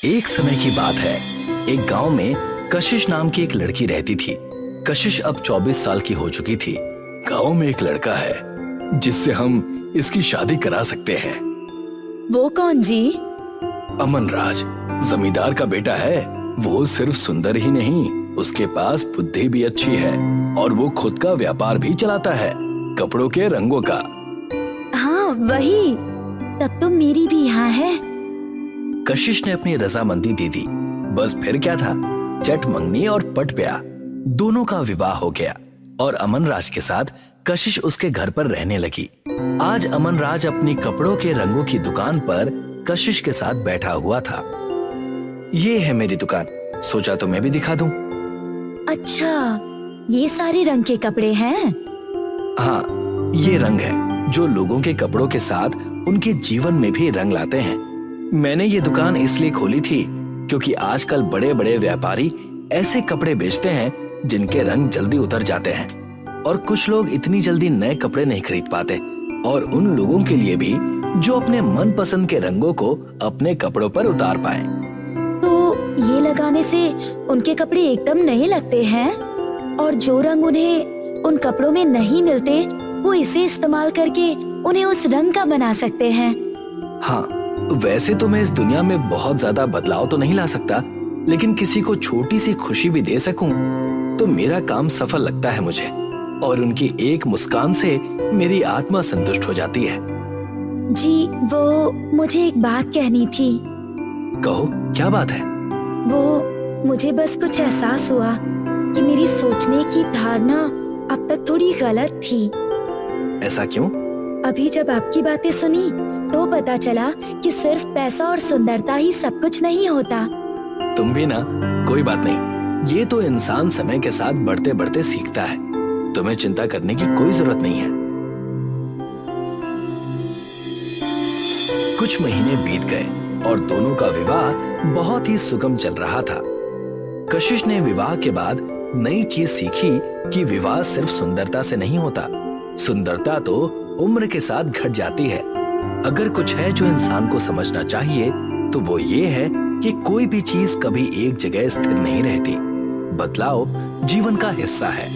एक समय की बात है। एक गांव में कशिश नाम की एक लड़की रहती थी। कशिश अब 24 साल की हो चुकी थी। गांव में एक लड़का है जिससे हम इसकी शादी करा सकते हैं। वो कौन जी? अमन राज, जमींदार का बेटा है। वो सिर्फ सुंदर ही नहीं, उसके पास बुद्धि भी अच्छी है और वो खुद का व्यापार भी चलाता है, कपड़ों के रंगों का। हाँ वही। तब तो मेरी भी यहाँ है। कशिश ने अपनी रजामंदी दे दी। बस फिर क्या था, चट मंगनी और पट ब्याह, दोनों का विवाह हो गया और अमन राज के साथ कशिश उसके घर पर रहने लगी। आज अमन राज अपनी कपड़ों के रंगों की दुकान पर कशिश के साथ बैठा हुआ था। ये है मेरी दुकान, सोचा तो मैं भी दिखा दूं। अच्छा, ये सारे रंग के कपड़े हैं? हाँ, ये रंग है जो लोगों के कपड़ों के साथ उनके जीवन में भी रंग लाते हैं। मैंने ये दुकान इसलिए खोली थी क्योंकि आजकल बड़े बड़े व्यापारी ऐसे कपड़े बेचते हैं जिनके रंग जल्दी उतर जाते हैं और कुछ लोग इतनी जल्दी नए कपड़े नहीं खरीद पाते, और उन लोगों के लिए भी जो अपने मनपसंद के रंगों को अपने कपड़ों पर उतार पाएं। तो ये लगाने से उनके कपड़े एकदम नए लगते हैं और जो रंग उन्हें उन कपड़ों में नहीं मिलते वो इसे इस्तेमाल करके उन्हें उस रंग का बना सकते हैं। हाँ, वैसे तो मैं इस दुनिया में बहुत ज्यादा बदलाव तो नहीं ला सकता, लेकिन किसी को छोटी सी खुशी भी दे सकूं तो मेरा काम सफल लगता है मुझे, और उनकी एक मुस्कान से मेरी आत्मा संतुष्ट हो जाती है। जी, वो मुझे एक बात कहनी थी। कहो, क्या बात है? वो मुझे बस कुछ एहसास हुआ कि मेरी सोचने की धारणा अब तक थोड़ी गलत थी। ऐसा क्यों? अभी जब आपकी बातें सुनी तो पता चला कि सिर्फ पैसा और सुंदरता ही सब कुछ नहीं होता। तुम भी ना, कोई बात नहीं, ये तो इंसान समय के साथ बढ़ते बढ़ते सीखता है। तुम्हें चिंता करने की कोई जरूरत नहीं है। कुछ महीने बीत गए और दोनों का विवाह बहुत ही सुगम चल रहा था। कशिश ने विवाह के बाद नई चीज सीखी कि विवाह सिर्फ सुंदरता से नहीं होता। सुंदरता तो उम्र के साथ घट जाती है। अगर कुछ है जो इंसान को समझना चाहिए तो वो ये है कि कोई भी चीज कभी एक जगह स्थिर नहीं रहती। बदलाव जीवन का हिस्सा है।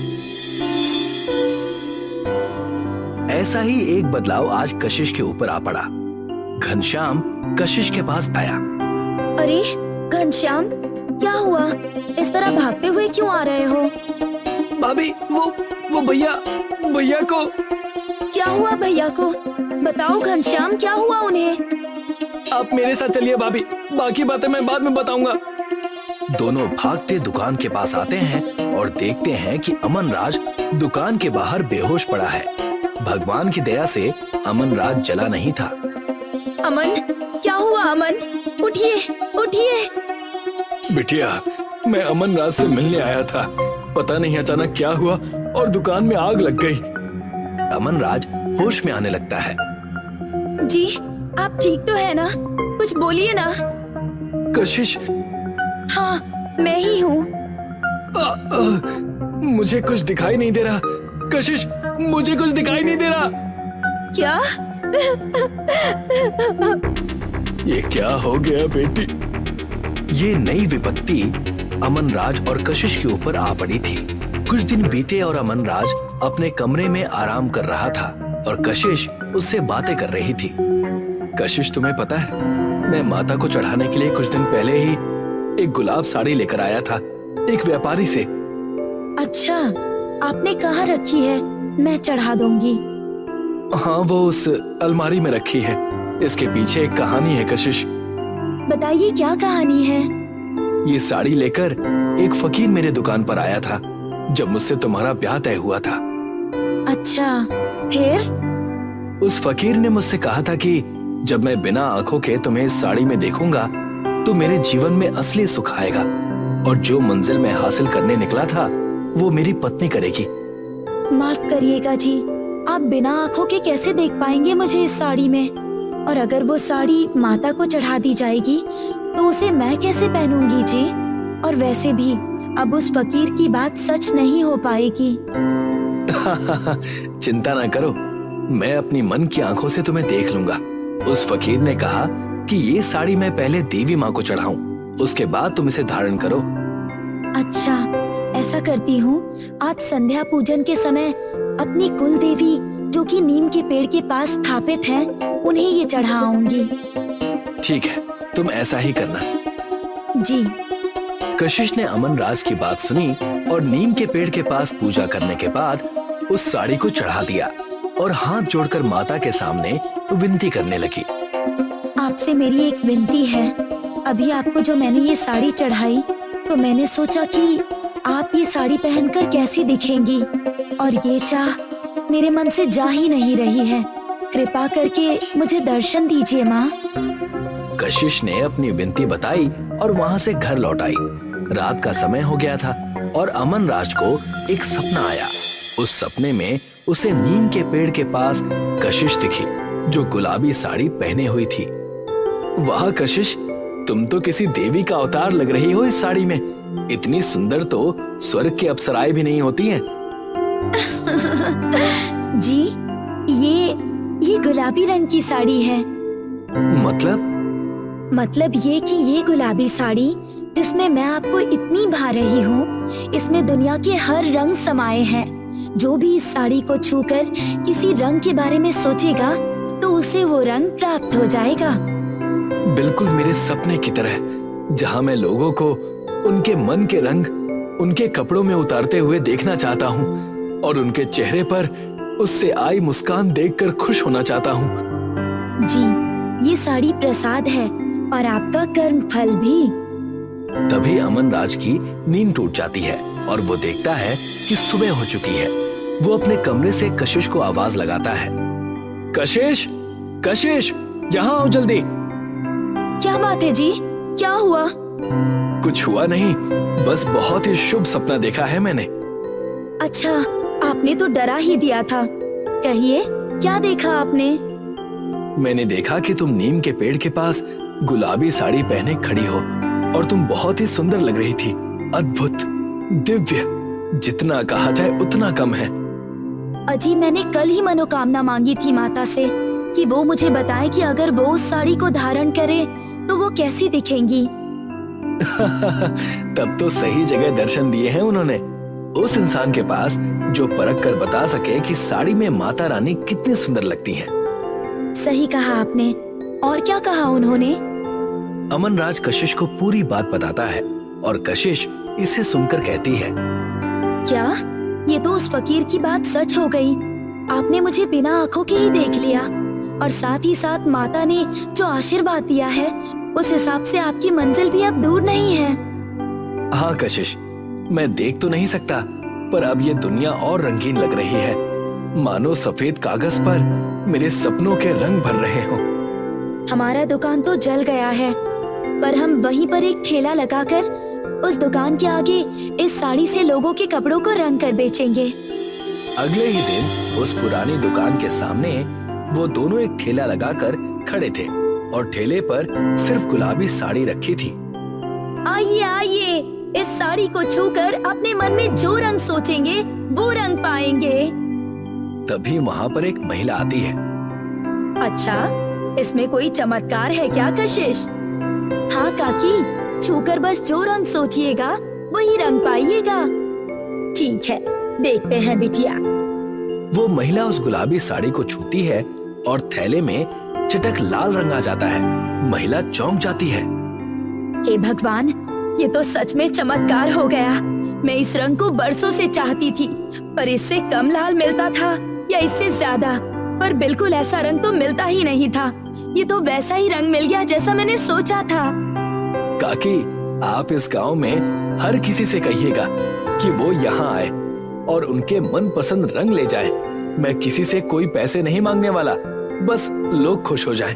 ऐसा ही एक बदलाव आज कशिश के ऊपर आ पड़ा। घनश्याम कशिश के पास आया। अरे घनश्याम, क्या हुआ? इस तरह भागते हुए क्यों आ रहे हो? भाभी, वो भैया को। क्या हुआ भैया को? बताओ घनश्याम, क्या हुआ उन्हें? आप मेरे साथ चलिए भाभी, बाकी बातें मैं बाद में बताऊंगा। दोनों भागते दुकान के पास आते हैं और देखते हैं कि अमन राज दुकान के बाहर बेहोश पड़ा है। भगवान की दया से अमन राज जला नहीं था। अमन, क्या हुआ? अमन, उठिए उठिए। बिटिया, मैं अमन राज से मिलने आया था। पता नहीं अचानक क्या हुआ और दुकान में आग लग गई। अमन राज होश में आने लगता है। जी, आप ठीक तो है ना? कुछ बोलिए ना। कशिश? हाँ, मैं ही हूँ। मुझे कुछ दिखाई नहीं दे रहा। कशिश, मुझे कुछ दिखाई नहीं दे रहा। क्या? ये क्या हो गया बेटी? ये नई विपत्ति अमन राज और कशिश के ऊपर आ पड़ी थी। कुछ दिन बीते और अमन राज अपने कमरे में आराम कर रहा था और कशिश उससे बातें कर रही थी। कशिश, तुम्हें पता है, मैं माता को चढ़ाने के लिए कुछ दिन पहले ही एक गुलाब साड़ी लेकर आया था, एक व्यापारी से। अच्छा, आपने कहाँ रखी है? मैं चढ़ा दूंगी। हाँ, वो उस अलमारी में रखी है। इसके पीछे एक कहानी है कशिश। बताइए, क्या कहानी है? ये साड़ी लेकर एक फकीर मेरे दुकान पर आया था जब मुझसे तुम्हारा ब्याह तय हुआ था। अच्छा, फिर? उस फकीर ने मुझसे कहा था कि जब मैं बिना आंखों के तुम्हें इस साड़ी में देखूंगा तो मेरे जीवन में असली सुख आएगा, और जो मंजिल मैं हासिल करने निकला था वो मेरी पत्नी करेगी। माफ करिएगा जी, आप बिना आंखों के कैसे देख पाएंगे मुझे इस साड़ी में? और अगर वो साड़ी माता को चढ़ा दी जाएगी तो उसे मैं कैसे पहनूंगी जी? और वैसे भी अब उस फकीर की बात सच नहीं हो पाएगी। चिंता ना करो, मैं अपनी मन की आंखों से तुम्हें देख लूंगा। उस फकीर ने कहा कि ये साड़ी मैं पहले देवी माँ को चढ़ाऊं, उसके बाद तुम इसे धारण करो। अच्छा, ऐसा करती हूँ। आज संध्या पूजन के समय अपनी कुल देवी जो कि नीम के पेड़ के पास स्थापित हैं, उन्हें ये चढ़ाऊंगी। ठीक है, तुम ऐसा ही करना। जी। कशिश ने अमन राज की बात सुनी और नीम के पेड़ के पास पूजा करने के बाद उस साड़ी को चढ़ा दिया और हाथ जोड़कर माता के सामने विनती करने लगी। आपसे मेरी एक विनती है। अभी आपको जो मैंने ये साड़ी चढ़ाई, तो मैंने सोचा कि आप ये साड़ी पहनकर कैसी दिखेंगी, और ये चाह मेरे मन से जा ही नहीं रही है। कृपा करके मुझे दर्शन दीजिए माँ। कशिश ने अपनी विनती बताई और वहाँ से घर लौट आई। रात का समय हो गया था और अमन राज को एक सपना आया। उस सपने में उसे नीम के पेड़ के पास कशिश दिखी जो गुलाबी साड़ी पहने हुई थी। वाह कशिश, तुम तो किसी देवी का अवतार लग रही हो इस साड़ी में। इतनी सुंदर तो स्वर्ग की अप्सराएं भी नहीं होती हैं। जी, ये गुलाबी रंग की साड़ी है। मतलब ये कि ये गुलाबी साड़ी जिसमें मैं आपको इतनी भा रही हूँ, इसमें दुनिया के हर रंग समाये हैं। जो भी इस साड़ी को छूकर किसी रंग के बारे में सोचेगा तो उसे वो रंग प्राप्त हो जाएगा। बिल्कुल मेरे सपने की तरह, जहाँ मैं लोगों को उनके मन के रंग उनके कपड़ों में उतारते हुए देखना चाहता हूँ और उनके चेहरे पर उससे आई मुस्कान देखकर खुश होना चाहता हूँ। जी, ये साड़ी प्रसाद है और आपका कर्म फल भी। तभी अमन राज की नींद टूट जाती है और वो देखता है कि सुबह हो चुकी है। वो अपने कमरे से कशिश को आवाज लगाता है, कशिश, कशिश, यहाँ आओ जल्दी। क्या बात है जी, क्या हुआ? कुछ हुआ नहीं, बस बहुत ही शुभ सपना देखा है मैंने। अच्छा, आपने तो डरा ही दिया था। कहिए, क्या देखा आपने? मैंने देखा कि तुम नीम के पेड़ के पास गुलाबी साड़ी पहने खड़ी हो और तुम बहुत ही सुंदर लग रही थी। अद्भुत, दिव्य, जितना कहा जाए उतना कम है। अजी, मैंने कल ही मनोकामना मांगी थी माता से कि वो मुझे बताए कि अगर वो उस साड़ी को धारण करे तो वो कैसी दिखेंगी। तब तो सही जगह दर्शन दिए हैं उन्होंने। उस इंसान के पास जो परख कर बता सके कि साड़ी में माता रानी कितनी सुंदर लगती हैं। सही कहा आपने। और क्या कहा उन्होंने? अमन राज कशिश को पूरी बात बताता है और कशिश इसे सुनकर कहती है, क्या ये तो उस फकीर की बात सच हो गई। आपने मुझे बिना आंखों के ही देख लिया और साथ ही साथ माता ने जो आशीर्वाद दिया है उस हिसाब से आपकी मंजिल भी अब दूर नहीं है। हाँ कशिश, मैं देख तो नहीं सकता, पर अब ये दुनिया और रंगीन लग रही है, मानो सफेद कागज पर मेरे सपनों के रंग भर रहे हो। हमारा दुकान तो जल गया है, पर हम वहीं पर एक ठेला लगाकर उस दुकान के आगे इस साड़ी से लोगों के कपड़ों को रंग कर बेचेंगे। अगले ही दिन उस पुरानी दुकान के सामने वो दोनों एक ठेला लगाकर खड़े थे और ठेले पर सिर्फ गुलाबी साड़ी रखी थी। आइए आइए, इस साड़ी को छूकर अपने मन में जो रंग सोचेंगे वो रंग पाएंगे। तभी वहाँ पर एक महिला आती है। अच्छा, इसमें कोई चमत्कार है क्या कशिश? हाँ काकी, छूकर बस जो रंग सोचिएगा वही रंग पाइएगा। ठीक है, देखते हैं बिटिया। वो महिला उस गुलाबी साड़ी को छूती है और थैले में चटक लाल रंग आ जाता है। महिला चौंक जाती है। हे भगवान, ये तो सच में चमत्कार हो गया। मैं इस रंग को बरसों से चाहती थी, पर इससे कम लाल मिलता था या इससे ज्यादा, पर बिल्कुल ऐसा रंग तो मिलता ही नहीं था। ये तो वैसा ही रंग मिल गया जैसा मैंने सोचा था। काकी, आप इस गांव में हर किसी से कहिएगा कि वो यहाँ आए और उनके मनपसंद रंग ले जाए। मैं किसी से कोई पैसे नहीं मांगने वाला, बस लोग खुश हो जाएं।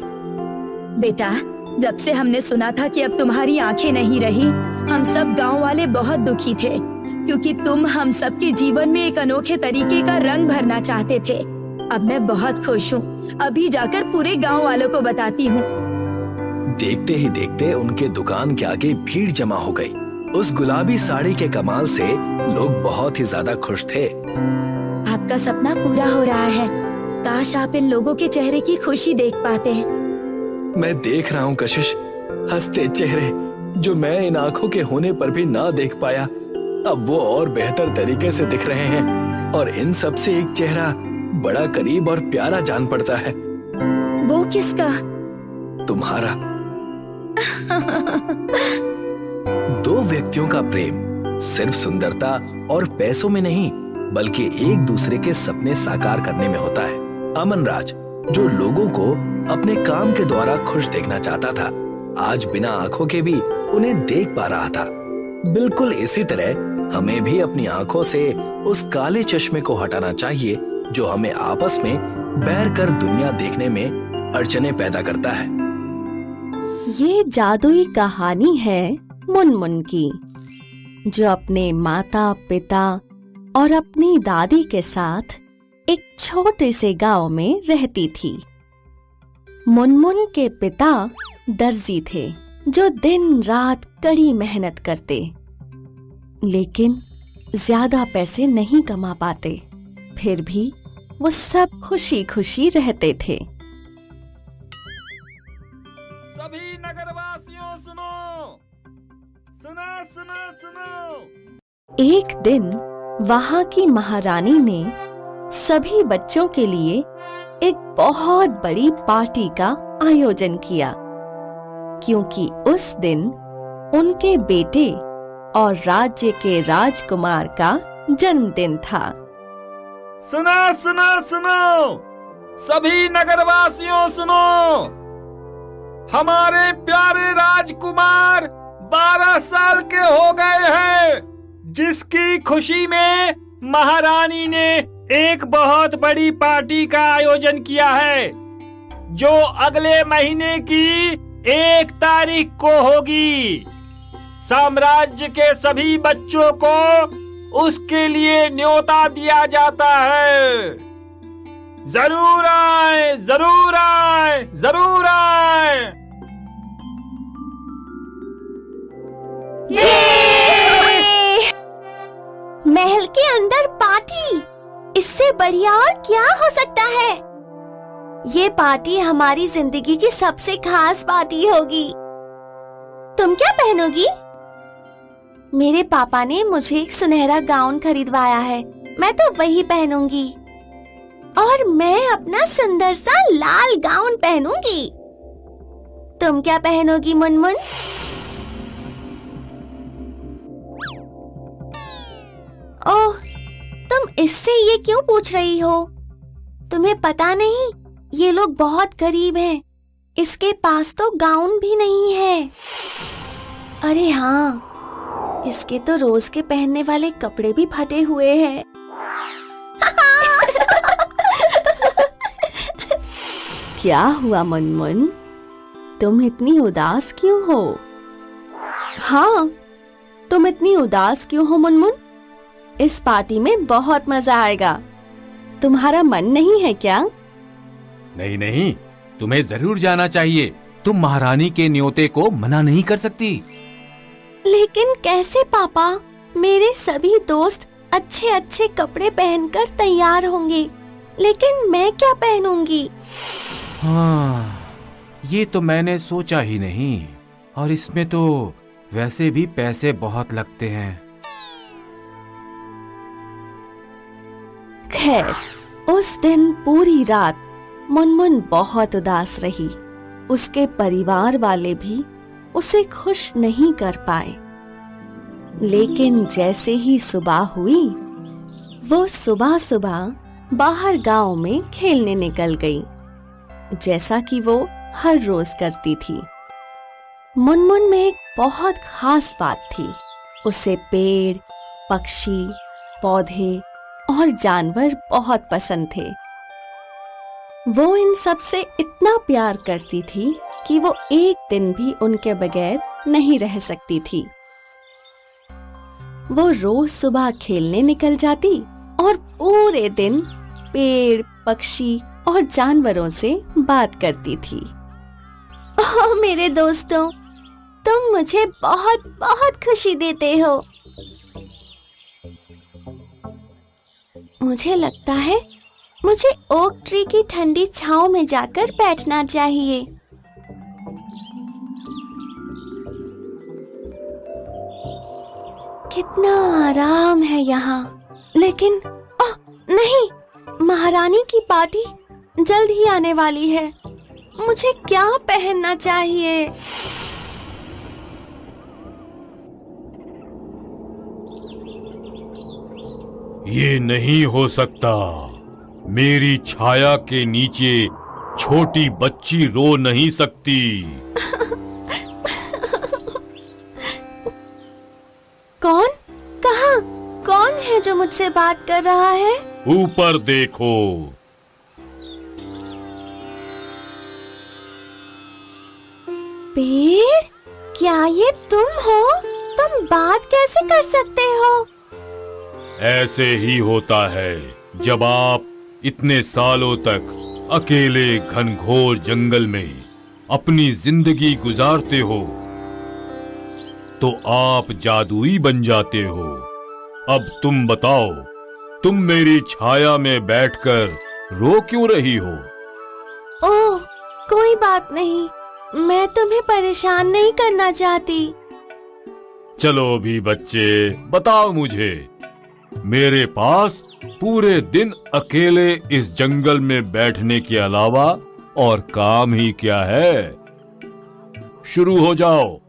बेटा, जब से हमने सुना था कि अब तुम्हारी आंखें नहीं रही, हम सब गांव वाले बहुत दुखी थे, क्योंकि तुम हम सबके जीवन में एक अनोखे तरीके का रंग भरना चाहते थे। अब मैं बहुत खुश हूँ। अभी जाकर पूरे गांव वालों को बताती हूँ। देखते ही देखते उनके दुकान के आगे भीड़ जमा हो गई। उस गुलाबी साड़ी के कमाल से लोग बहुत ही ज्यादा खुश थे। आपका सपना पूरा हो रहा है। काश आप इन लोगों के चेहरे की खुशी देख पाते। मैं देख रहा हूँ कशिश, हंसते चेहरे, जो मैं इन आंखों के होने पर भी ना देख पाया, अब वो और बेहतर तरीके से दिख रहे हैं और इन सब से एक चेहरा बड़ा करीब और प्यारा जान पड़ता है। वो किसका? तुम्हारा। दो व्यक्तियों का प्रेम सिर्फ सुंदरता और पैसों में नहीं, बल्कि एक दूसरे के सपने साकार करने में होता है। अमनराज, जो लोगों को अपने काम के द्वारा खुश देखना चाहता था, आज बिना आंखों के भी उन्हें देख पा रहा था। बिल्कुल इसी तरह हमें भी अपनी आंखों से उस काले चश्मे को हटाना चाहिए जो हमें आपस में बैर कर दुनिया देखने में अड़चने पैदा करता है। ये जादुई कहानी है मुनमुन की, जो अपने माता पिता और अपनी दादी के साथ एक छोटे से गांव में रहती थी। मुनमुन के पिता दर्जी थे, जो दिन रात कड़ी मेहनत करते, लेकिन ज्यादा पैसे नहीं कमा पाते। फिर भी वो सब खुशी खुशी रहते थे। सभी नगरवासियों सुनो, सुनो सुनो सुनो। एक दिन वहां की महारानी ने सभी बच्चों के लिए एक बहुत बड़ी पार्टी का आयोजन किया, क्योंकि उस दिन उनके बेटे और राज्य के राजकुमार का जन्मदिन था। सुनो सुनो सुनो, सभी नगरवासियों सुनो। हमारे प्यारे राजकुमार 12 साल के हो गए हैं, जिसकी खुशी में महारानी ने एक बहुत बड़ी पार्टी का आयोजन किया है, जो अगले महीने की 1 तारीख को होगी। साम्राज्य के सभी बच्चों को उसके लिए न्योता दिया जाता है। जरूर आए, जरूर आए, जरूर आए। महल के अंदर पार्टी, इससे बढ़िया और क्या हो सकता है। ये पार्टी हमारी जिंदगी की सबसे खास पार्टी होगी। तुम क्या पहनोगी? मेरे पापा ने मुझे एक सुनहरा गाउन खरीदवाया है, मैं तो वही पहनूंगी। और मैं अपना सुंदर सा लाल गाउन पहनूंगी। तुम क्या पहनोगी मुनमुन? ओह, तुम इससे ये क्यों पूछ रही हो? तुम्हें पता नहीं, ये लोग बहुत गरीब हैं। इसके पास तो गाउन भी नहीं है। अरे हाँ, इसके तो रोज के पहनने वाले कपड़े भी फटे हुए हैं। क्या हुआ मुनमुन? तुम इतनी उदास क्यों हो? हाँ, तुम इतनी उदास क्यों हो मुनमुन? इस पार्टी में बहुत मजा आएगा। तुम्हारा मन नहीं है क्या? नहीं नहीं, तुम्हें जरूर जाना चाहिए। तुम महारानी के न्योते को मना नहीं कर सकती। लेकिन कैसे पापा? मेरे सभी दोस्त अच्छे अच्छे कपड़े पहनकर तैयार होंगे, लेकिन मैं क्या पहनूंगी? हाँ, ये तो मैंने सोचा ही नहीं। और इसमें तो वैसे भी पैसे बहुत लगते हैं। खैर, उस दिन पूरी रात मुनमुन बहुत उदास रही। उसके परिवार वाले भी उसे खुश नहीं कर पाए। लेकिन जैसे ही सुबह हुई, वो सुबह सुबह बाहर गांव में खेलने निकल गई, जैसा कि वो हर रोज करती थी। मुनमुन में एक बहुत खास बात थी। उसे पेड़, पक्षी, पौधे और जानवर बहुत पसंद थे। वो इन सब से इतना प्यार करती थी कि वो एक दिन भी उनके बगैर नहीं रह सकती थी। वो रोज सुबह खेलने निकल जाती और पूरे दिन पेड़, पक्षी और जानवरों से बात करती थी। ओह मेरे दोस्तों, तुम मुझे बहुत बहुत खुशी देते हो। मुझे लगता है मुझे ओक ट्री की ठंडी छांव में जाकर बैठना चाहिए। कितना आराम है यहाँ। लेकिन नहीं, महारानी की पार्टी जल्द ही आने वाली है। मुझे क्या पहनना चाहिए? ये नहीं हो सकता। मेरी छाया के नीचे छोटी बच्ची रो नहीं सकती। कौन? कहाँ? कौन है जो मुझसे बात कर रहा है? ऊपर देखो। पेड़, क्या ये तुम हो? तुम बात कैसे कर सकते हो? ऐसे ही होता है जब आप इतने सालों तक अकेले घनघोर जंगल में अपनी जिंदगी गुजारते हो तो आप जादुई बन जाते हो। अब तुम बताओ, तुम मेरी छाया में बैठकर रो क्यों रही हो? ओह, कोई बात नहीं। मैं तुम्हें परेशान नहीं करना चाहती। चलो भी बच्चे, बताओ मुझे, मेरे पास पूरे दिन अकेले इस जंगल में बैठने के अलावा और काम ही क्या है? शुरू हो जाओ।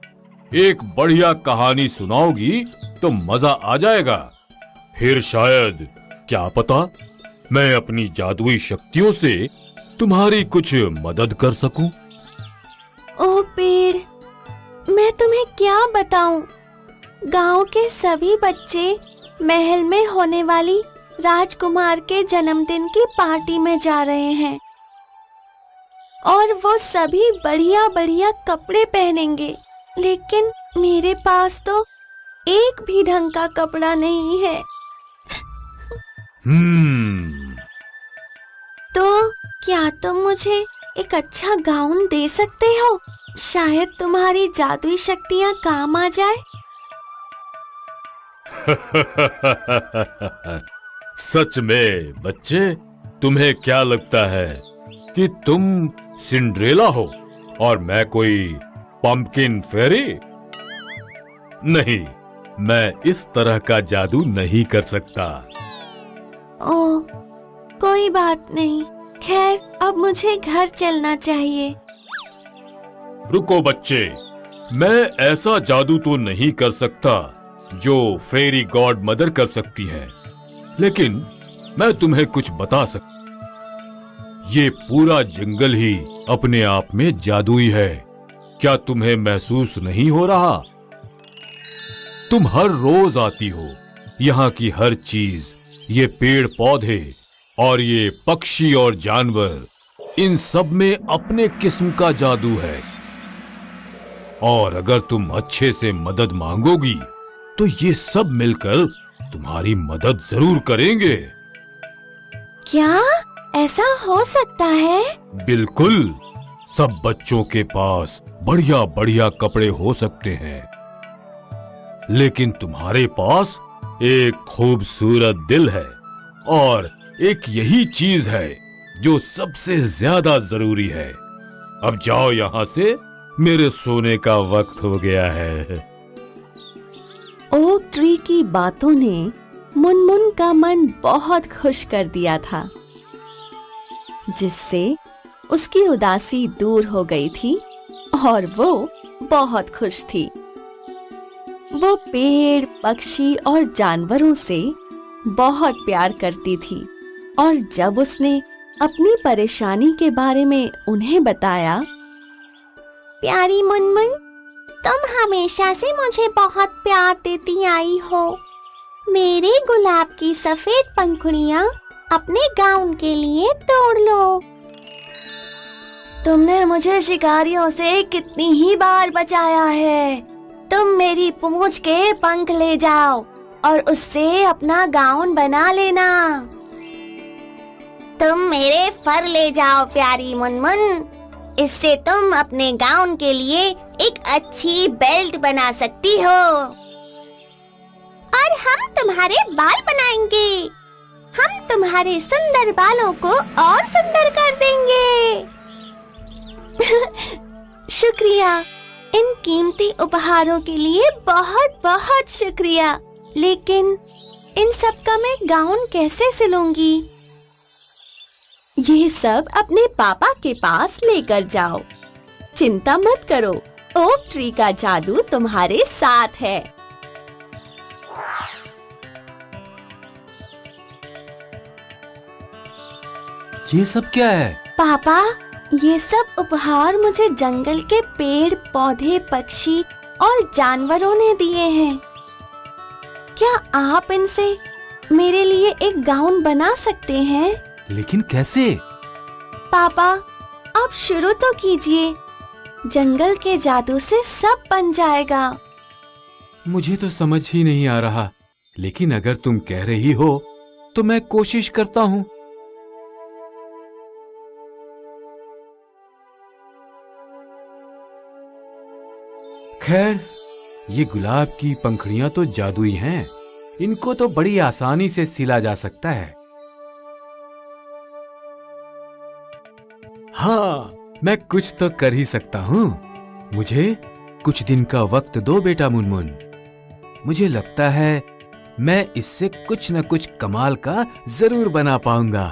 एक बढ़िया कहानी सुनाओगी तो मजा आ जाएगा। फिर शायद, क्या पता, मैं अपनी जादुई शक्तियों से तुम्हारी कुछ मदद कर सकूं। ओह पेड़, मैं तुम्हें क्या बताऊं? गांव के सभी बच्चे महल में होने वाली राजकुमार के जन्मदिन की पार्टी में जा रहे हैं और वो सभी बढ़िया बढ़िया कपड़े पहनेंगे, लेकिन मेरे पास तो एक भी ढंग का कपड़ा नहीं है। तो क्या तुम मुझे एक अच्छा गाउन दे सकते हो? शायद तुम्हारी जादुई शक्तियाँ काम आ जाए। सच में बच्चे, तुम्हें क्या लगता है कि तुम सिंड्रेला हो और मैं कोई पंपकिन फेरी? नहीं, मैं इस तरह का जादू नहीं कर सकता। ओह, कोई बात नहीं। खैर, अब मुझे घर चलना चाहिए। रुको बच्चे, मैं ऐसा जादू तो नहीं कर सकता जो फेरी गॉड मदर कर सकती है, लेकिन मैं तुम्हें कुछ बता सकता। ये पूरा जंगल ही अपने आप में जादुई है। क्या तुम्हें महसूस नहीं हो रहा? तुम हर रोज आती हो। यहाँ की हर चीज, ये पेड़ पौधे और ये पक्षी और जानवर, इन सब में अपने किस्म का जादू है। और अगर तुम अच्छे से मदद मांगोगी तो ये सब मिलकर तुम्हारी मदद जरूर करेंगे। क्या ऐसा हो सकता है? बिल्कुल। सब बच्चों के पास बढ़िया बढ़िया कपड़े हो सकते हैं, लेकिन तुम्हारे पास एक खूबसूरत दिल है, और एक यही चीज है जो सबसे ज्यादा जरूरी है। अब जाओ यहाँ से, मेरे सोने का वक्त हो गया है। ओक ट्री की बातों ने मुनमुन का मन बहुत खुश कर दिया था, जिससे उसकी उदासी दूर हो गई थी और वो बहुत खुश थी। वो पेड़, पक्षी और जानवरों से बहुत प्यार करती थी, और जब उसने अपनी परेशानी के बारे में उन्हें बताया, प्यारी मुनमुन, तुम हमेशा से मुझे बहुत प्यार देती आई हो। मेरे गुलाब की सफेद पंखुड़ियाँ अपने गाउन के लिए तोड़ लो। तुमने मुझे शिकारियों से कितनी ही बार बचाया है। तुम मेरी पूंछ के पंख ले जाओ और उससे अपना गाउन बना लेना। तुम मेरे फर ले जाओ प्यारी मुनमुन, इससे तुम अपने गाउन के लिए एक अच्छी बेल्ट बना सकती हो। और हम तुम्हारे बाल बनाएंगे। हम तुम्हारे सुंदर बालों को और सुंदर कर देंगे। शुक्रिया, इन कीमती उपहारों के लिए बहुत बहुत शुक्रिया। लेकिन इन सब का मैं गाउन कैसे सिलूंगी? ये सब अपने पापा के पास लेकर जाओ। चिंता मत करो, ओक ट्री का जादू तुम्हारे साथ है। ये सब क्या है? पापा, ये सब उपहार मुझे जंगल के पेड़ पौधे पक्षी और जानवरों ने दिए हैं। क्या आप इनसे मेरे लिए एक गाउन बना सकते हैं? लेकिन कैसे? पापा, आप शुरू तो कीजिए। जंगल के जादू से सब बन जाएगा। मुझे तो समझ ही नहीं आ रहा, लेकिन अगर तुम कह रही हो तो मैं कोशिश करता हूँ। खैर, ये गुलाब की पंखुड़ियां तो जादुई हैं। इनको तो बड़ी आसानी से सिला जा सकता है। हाँ, मैं कुछ तो कर ही सकता हूँ। मुझे कुछ दिन का वक्त दो बेटा मुनमुन। मुझे लगता है मैं इससे कुछ न कुछ कमाल का जरूर बना पाऊंगा।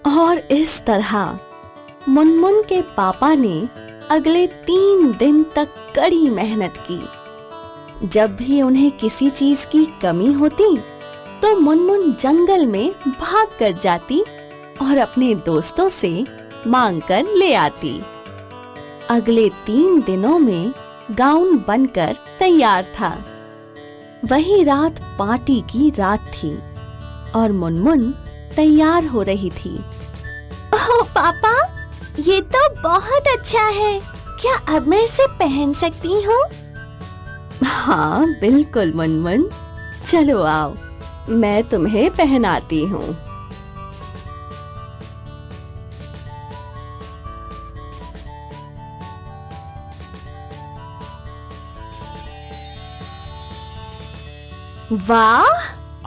और इस तरह मुनमुन के पापा ने अगले 3 दिन तक कड़ी मेहनत की। जब भी उन्हें किसी चीज की कमी होती तो मुनमुन जंगल में भाग कर जाती और अपने दोस्तों से मांग कर ले आती। अगले 3 दिनों में गाउन बनकर तैयार था। वही रात पार्टी की रात थी और मुनमुन तैयार हो रही थी। ओह पापा, ये तो बहुत अच्छा है। क्या अब मैं इसे पहन सकती हूँ? हाँ बिल्कुल मुनमुन, चलो आओ, मैं तुम्हें पहनाती हूँ। वाह,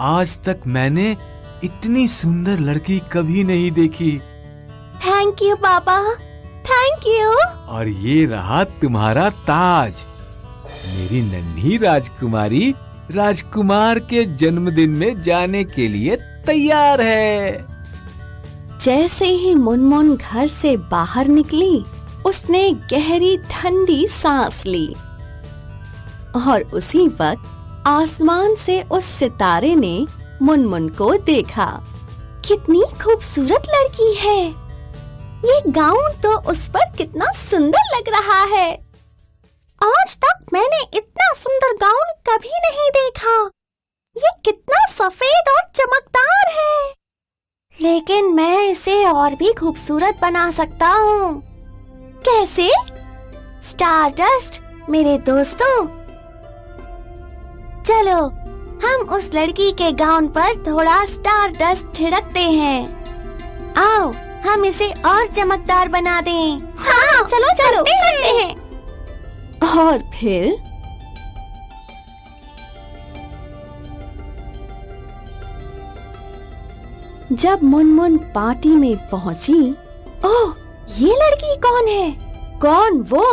आज तक मैंने इतनी सुंदर लड़की कभी नहीं देखी। थैंक यू पापा, थैंक यू। और ये रहा तुम्हारा ताज। मेरी नन्ही राजकुमारी राजकुमार के जन्मदिन में जाने के लिए तैयार है। जैसे ही मुनमुन घर से बाहर निकली, उसने गहरी ठंडी सांस ली और उसी वक्त आसमान से उस सितारे ने मुनमुन को देखा। कितनी खूबसूरत लड़की है। ये गाउन तो उस पर कितना सुंदर लग रहा है। आज तक मैंने इतना सुंदर गाउन कभी नहीं देखा। ये कितना सफेद और चमकदार है। लेकिन मैं इसे और भी खूबसूरत बना सकता हूँ। कैसे? स्टारडस्ट मेरे दोस्तों, चलो हम उस लड़की के गाउन पर थोड़ा स्टारडस्ट छिड़कते हैं। आओ हम इसे और चमकदार बना दें। हाँ, चलो चलो करते हैं। और फिर जब मुनमुन पार्टी में पहुंची, ओह, ये लड़की कौन है? कौन वो?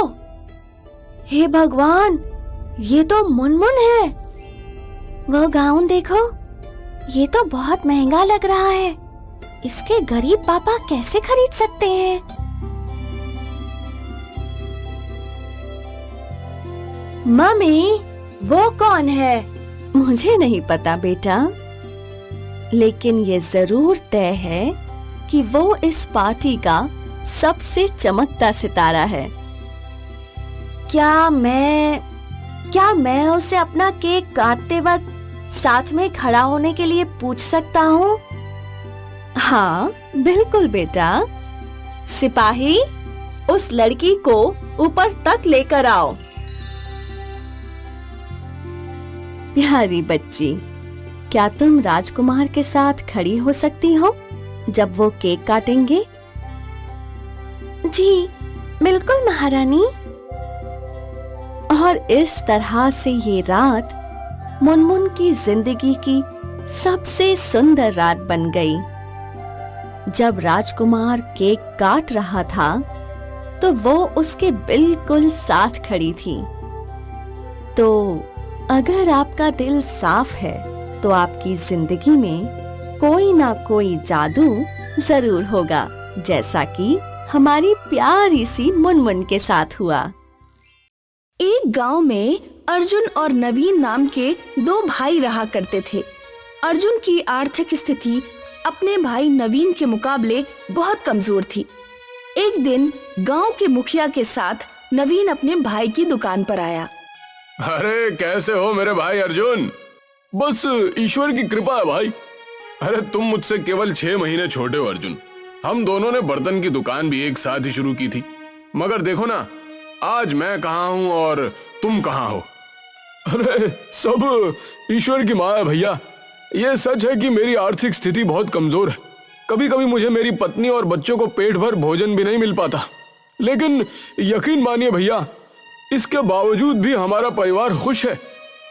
हे भगवान, ये तो मुनमुन है। वो गाउन देखो, ये तो बहुत महंगा लग रहा है। इसके गरीब पापा कैसे खरीद सकते हैं? मम्मी, वो कौन है? मुझे नहीं पता बेटा, लेकिन ये जरूर तय है कि वो इस पार्टी का सबसे चमकता सितारा है। क्या मैं उसे अपना केक काटते वक्त साथ में खड़ा होने के लिए पूछ सकता हूँ? हाँ बिल्कुल बेटा। सिपाही, उस लड़की को ऊपर तक लेकर आओ। प्यारी बच्ची, क्या तुम राजकुमार के साथ खड़ी हो सकती हो जब वो केक काटेंगे? जी बिल्कुल महारानी। और इस तरह से ये रात मुनमुन की जिंदगी की सबसे सुंदर रात बन गई। जब राजकुमार केक काट रहा था तो वो उसके बिल्कुल साथ खड़ी थी। तो अगर आपका दिल साफ है तो आपकी जिंदगी में कोई ना कोई जादू जरूर होगा, जैसा कि हमारी प्यारी सी मुनमुन के साथ हुआ। एक गांव में अर्जुन और नवीन नाम के दो भाई रहा करते थे। अर्जुन की आर्थिक स्थिति अपने भाई नवीन के मुकाबले बहुत कमजोर थी। एक दिन गांव के मुखिया के साथ नवीन अपने भाई की दुकान पर आया। अरे कैसे हो मेरे भाई अर्जुन? बस ईश्वर की कृपा है भाई। अरे तुम मुझसे केवल 6 महीने छोटे हो अर्जुन। हम दोनों ने बर्तन की दुकान भी एक साथ ही शुरू की थी, मगर देखो ना आज मैं कहाँ हूँ और तुम कहाँ हो। अरे सब ईश्वर की माया है भैया। ये सच है कि मेरी आर्थिक स्थिति बहुत कमजोर है। कभी कभी मुझे मेरी पत्नी और बच्चों को पेट भर भोजन भी नहीं मिल पाता, लेकिन यकीन मानिए भैया, इसके बावजूद भी हमारा परिवार खुश है।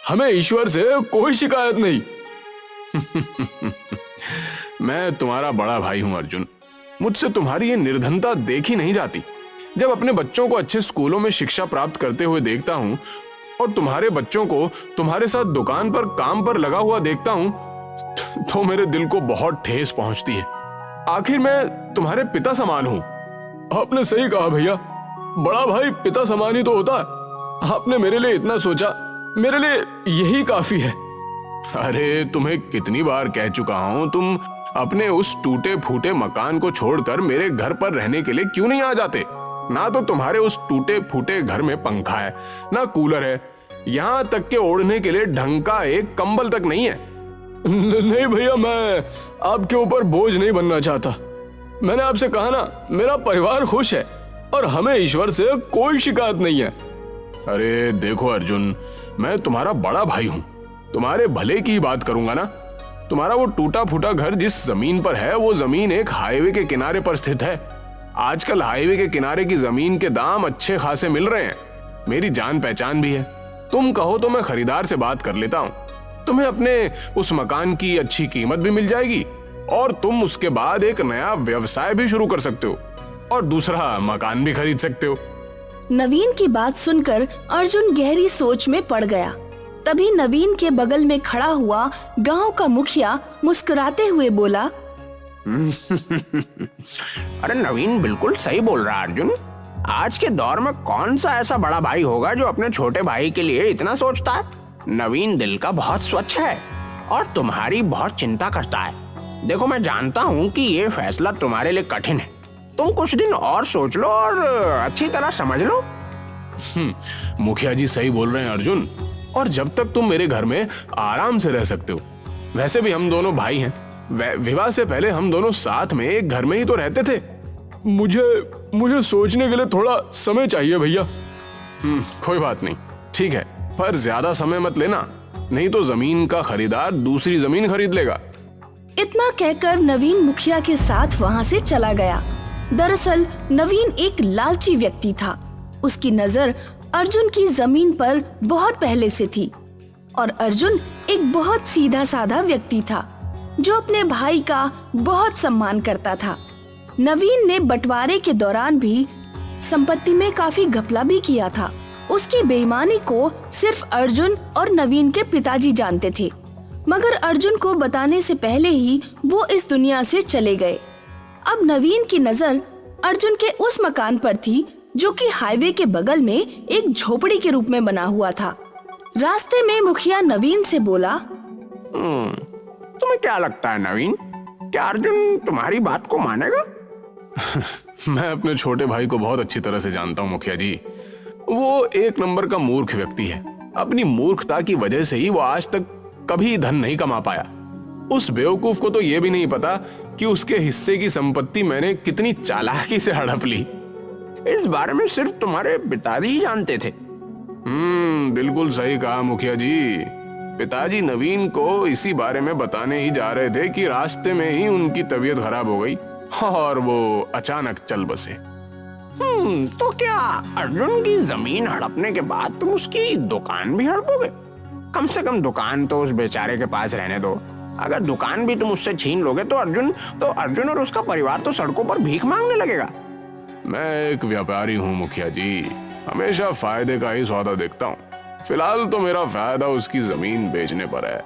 हमें ईश्वर से कोई शिकायत नहीं। मैं तुम्हारा बड़ा भाई हूं अर्जुन। मुझसे तुम्हारी ये निर्धनता देखी नहीं जाती। जब अपने बच्चों को अच्छे स्कूलों में शिक्षा प्राप्त करते हुए देखता हूं और तुम्हारे बच्चों को तुम्हारे साथ दुकान पर काम पर लगा हुआ देखता हूं तो मेरे दिल को बहुत ठेस पहुंचती है। आखिर मैं तुम्हारे पिता समान हूं। आपने सही कहा भैया, बड़ा भाई पिता समान ही तो होता है। आपने मेरे लिए इतना सोचा, मेरे लिए यही काफी है। अरे तुम्हें कितनी बार कह चुका हूं, तुम अपने उस टूटे फूटे मकान को छोड़कर मेरे घर पर रहने के लिए क्यों नहीं आ जाते? ना तो तुम्हारे उस टूटे फूटे घर में पंखा है, ना कूलर है, यहाँ तक के ओढ़ने के लिए ढंग का एक कंबल तक नहीं है। नहीं भैया, मैं आपके ऊपर बोझ नहीं बनना चाहता। मैंने आपसे कहा ना, मेरा परिवार खुश है और हमें ईश्वर से कोई शिकायत नहीं है। अरे देखो अर्जुन, मैं तुम्हारा बड़ा भाई हूं, तुम्हारे भले की ही बात करूंगा ना। तुम्हारा वो टूटा फूटा घर जिस जमीन पर है, वो जमीन एक हाईवे के किनारे पर स्थित है। आजकल हाईवे के किनारे की जमीन के दाम अच्छे खासे मिल रहे हैं। मेरी जान पहचान भी है। तुम कहो तो मैं खरीदार से बात कर लेता हूँ। तुम्हें अपने उस मकान की अच्छी कीमत भी मिल जाएगी और तुम उसके बाद एक नया व्यवसाय भी शुरू कर सकते हो और दूसरा मकान भी खरीद सकते हो। नवीन की बात सुनकर अर्जुन गहरी सोच में पड़ गया। तभी नवीन के बगल में खड़ा हुआ गांव का मुखिया मुस्कुराते हुए बोला, अरे नवीन बिल्कुल सही बोल रहा है अर्जुन। आज के दौर में कौन सा ऐसा बड़ा भाई होगा जो अपने छोटे भाई के लिए इतना सोचता है। नवीन दिल का बहुत स्वच्छ है और तुम्हारी बहुत चिंता करता है। देखो मैं जानता हूँ कि ये फैसला तुम्हारे लिए कठिन है। तुम कुछ दिन और सोच लो और अच्छी तरह समझ लो। मुखिया जी सही बोल रहे हैं अर्जुन, और जब तक तुम मेरे घर में आराम से रह सकते हो। वैसे भी हम दोनों भाई हैं। विवाह से पहले हम दोनों साथ में एक घर में ही तो रहते थे। मुझे सोचने के लिए थोड़ा समय चाहिए भैया। कोई बात नहीं, ठीक है, पर ज्यादा समय मत लेना, नहीं तो जमीन का खरीदार दूसरी जमीन खरीद लेगा। इतना कहकर नवीन मुखिया के साथ वहां से चला गया। दरअसल नवीन एक लालची व्यक्ति था। उसकी नजर अर्जुन की जमीन पर बहुत पहले से थी और अर्जुन एक बहुत सीधा साधा व्यक्ति था जो अपने भाई का बहुत सम्मान करता था। नवीन ने बंटवारे के दौरान भी संपत्ति में काफी घपला भी किया था। उसकी बेईमानी को सिर्फ अर्जुन और नवीन के पिताजी जानते थे, मगर अर्जुन को बताने से पहले ही वो इस दुनिया से चले गए। अब नवीन की नजर अर्जुन के उस मकान पर थी जो कि हाईवे के बगल में एक झोपड़ी के रूप में बना हुआ था। रास्ते में मुखिया नवीन से बोला, तुम्हें क्या लगता है नवीन, क्या अर्जुन तुम्हारी बात को मानेगा? मैं अपने छोटे भाई को बहुत अच्छी तरह से जानता हूँ मुखिया जी। वो एक नंबर का मूर्ख व्यक्ति है। अपनी मूर्खता की वजह से ही वो आज तक कभी धन नहीं कमा पाया। उस बेवकूफ को तो ये भी नहीं पता कि उसके हिस्से की संपत्ति मैंने कितनी चालाकी से हड़प ली। इस बारे में सिर्फ तुम्हारे पिताजी ही जानते थे। बिल्कुल सही कहा मुखिया जी। पिताजी नवीन को इसी बारे में बताने ही जा रहे थे कि रास्ते में ही उनकी तबीयत खराब हो गई और वो अचानक चल बसे। तो क्या अर्जुन की जमीन हड़पने के बाद तुम उसकी दुकान भी हड़पोगे? कम से कम दुकान तो उस बेचारे के पास रहने दो। अगर दुकान भी तुम उससे छीन लोगे तो अर्जुन और उसका परिवार तो सड़कों पर भीख मांगने लगेगा। मैं एक व्यापारी हूँ मुखिया जी, हमेशा फायदे का ही सौदा देखता हूँ। फिलहाल तो मेरा फायदा उसकी जमीन बेचने पर है।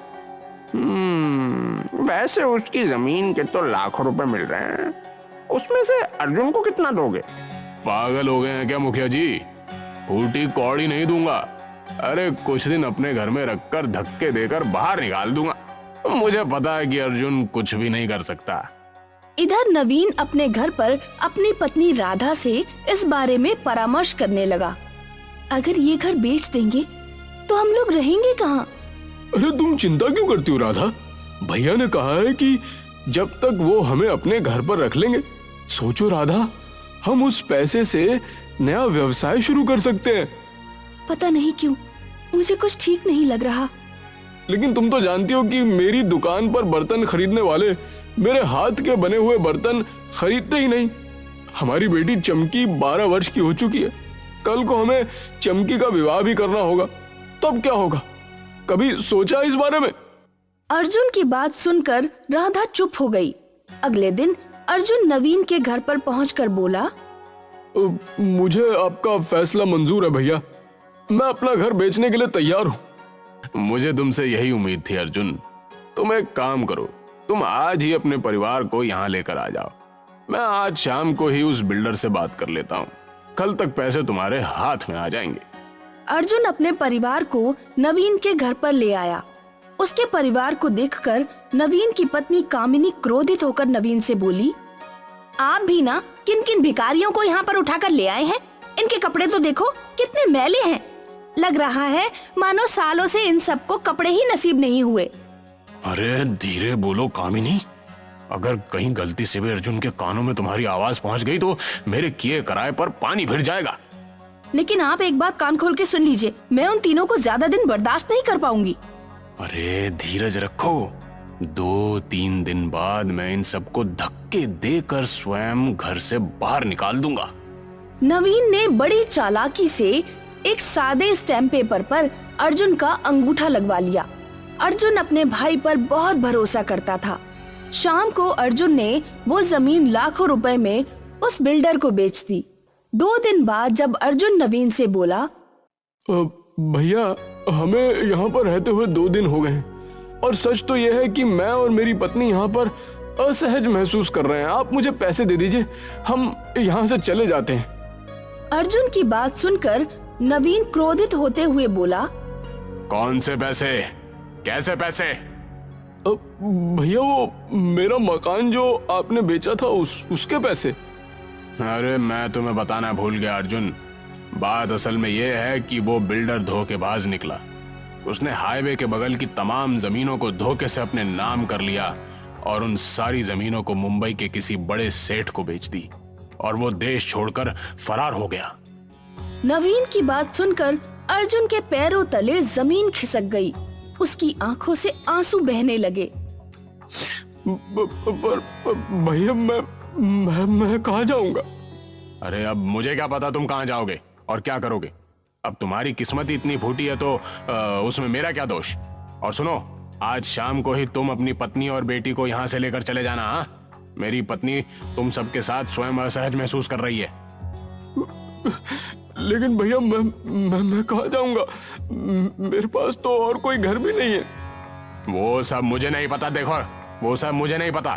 वैसे उसकी जमीन के तो लाखों रुपए मिल रहे हैं, उसमें से अर्जुन को कितना दोगे? पागल हो गए हैं क्या मुखिया जी? फूटी कौड़ी नहीं दूंगा। अरे कुछ दिन अपने घर में रखकर धक्के देकर बाहर निकाल दूंगा। मुझे पता है कि अर्जुन कुछ भी नहीं कर सकता। इधर नवीन अपने घर पर अपनी पत्नी राधा से इस बारे में परामर्श करने लगा। अगर ये घर बेच देंगे तो हम लोग रहेंगे कहाँ? अरे तुम चिंता क्यों करती हो राधा? भैया ने कहा है कि जब तक वो हमें अपने घर पर रख लेंगे। सोचो राधा, हम उस पैसे से नया व्यवसाय शुरू कर सकते हैं। पता नहीं क्यों मुझे कुछ ठीक नहीं लग रहा। लेकिन तुम तो जानती हो कि मेरी दुकान पर बर्तन खरीदने वाले मेरे हाथ के बने हुए बर्तन खरीदते ही नहीं। हमारी बेटी चमकी 12 वर्ष की हो चुकी है। कल को हमें चमकी का विवाह भी करना होगा, तब क्या होगा? कभी सोचा इस बारे में? अर्जुन की बात सुनकर राधा चुप हो गई। अगले दिन अर्जुन नवीन के घर पर पहुंचकर बोला, मुझे आपका फैसला मंजूर है भैया। मैं अपना घर बेचने के लिए तैयार हूँ। मुझे तुमसे यही उम्मीद थी अर्जुन। तुम एक काम करो, तुम आज ही अपने परिवार को यहाँ लेकर आ जाओ। मैं आज शाम को ही उस बिल्डर से बात कर लेता हूँ। कल तक पैसे तुम्हारे हाथ में आ जाएंगे। अर्जुन अपने परिवार को नवीन के घर पर ले आया। उसके परिवार को देखकर नवीन की पत्नी कामिनी क्रोधित होकर नवीन से बोली, आप भी ना किन किन भिखारियों को यहाँ पर उठाकर ले आए हैं? इनके कपड़े तो देखो कितने मैले हैं। लग रहा है मानो सालों से इन सबको कपड़े ही नसीब नहीं हुए। अरे धीरे बोलो कामिनी, अगर कहीं गलती से भी अर्जुन के कानों में तुम्हारी आवाज पहुंच गई तो मेरे किए कराए पर पानी फिर जाएगा। लेकिन आप एक बात कान खोल के सुन लीजिए, मैं उन तीनों को ज्यादा दिन बर्दाश्त नहीं कर पाऊंगी। अरे धीरज रखो, 2-3 दिन बाद मैं इन सबको धक्के देकर स्वयं घर से बाहर निकाल दूंगा। नवीन ने बड़ी चालाकी से एक सादे स्टैम्प पेपर पर अर्जुन का अंगूठा लगवा लिया। अर्जुन अपने भाई पर बहुत भरोसा करता था। शाम को अर्जुन ने वो जमीन लाखों रुपए में उस बिल्डर को बेच दी। 2 दिन बाद जब अर्जुन नवीन से बोला, भैया हमें यहाँ पर रहते हुए 2 दिन हो गए हैं और सच तो यह है कि मैं और मेरी पत्नी यहाँ पर असहज महसूस कर रहे हैं। आप मुझे पैसे दे दीजिए, हम यहाँ से चले जाते हैं। अर्जुन की बात सुनकर नवीन क्रोधित होते हुए बोला, कौन से पैसे? कैसे पैसे? भैया वो मेरा मकान जो आपने बेचा था उसके पैसे। अरे मैं तुम्हें बताना भूल गया अर्जुन। बात असल में यह है कि वो बिल्डर धोखेबाज निकला। उसने हाईवे के बगल की तमाम जमीनों को धोखे से अपने नाम कर लिया और उन सारी जमीनों को मुंबई के किसी बड़े सेठ को बेच दी और वो देश छोड़कर फरार हो गया। नवीन की बात सुनकर अर्जुन के पैरों तले जमीन खिसक गई। उसकी आंखों से आंसू बहने लगे। भैया मैं कहाँ जाऊंगा? अरे अब मुझे क्या पता तुम कहाँ जाओगे और क्या करोगे। अब तुम्हारी किस्मत ही इतनी फूटी है तो उसमें मेरा क्या दोष। और सुनो, आज शाम को ही तुम अपनी पत्नी और बेटी को यहाँ से लेकर चले जाना। हाँ, मेरी पत्नी तुम सबके साथ स्वयं असहज महसूस कर रही है। लेकिन भैया मैं कहाँ जाऊंगा? मेरे पास तो और कोई घर भी नहीं है। वो सब मुझे नहीं पता। देखो, वो सब मुझे नहीं पता।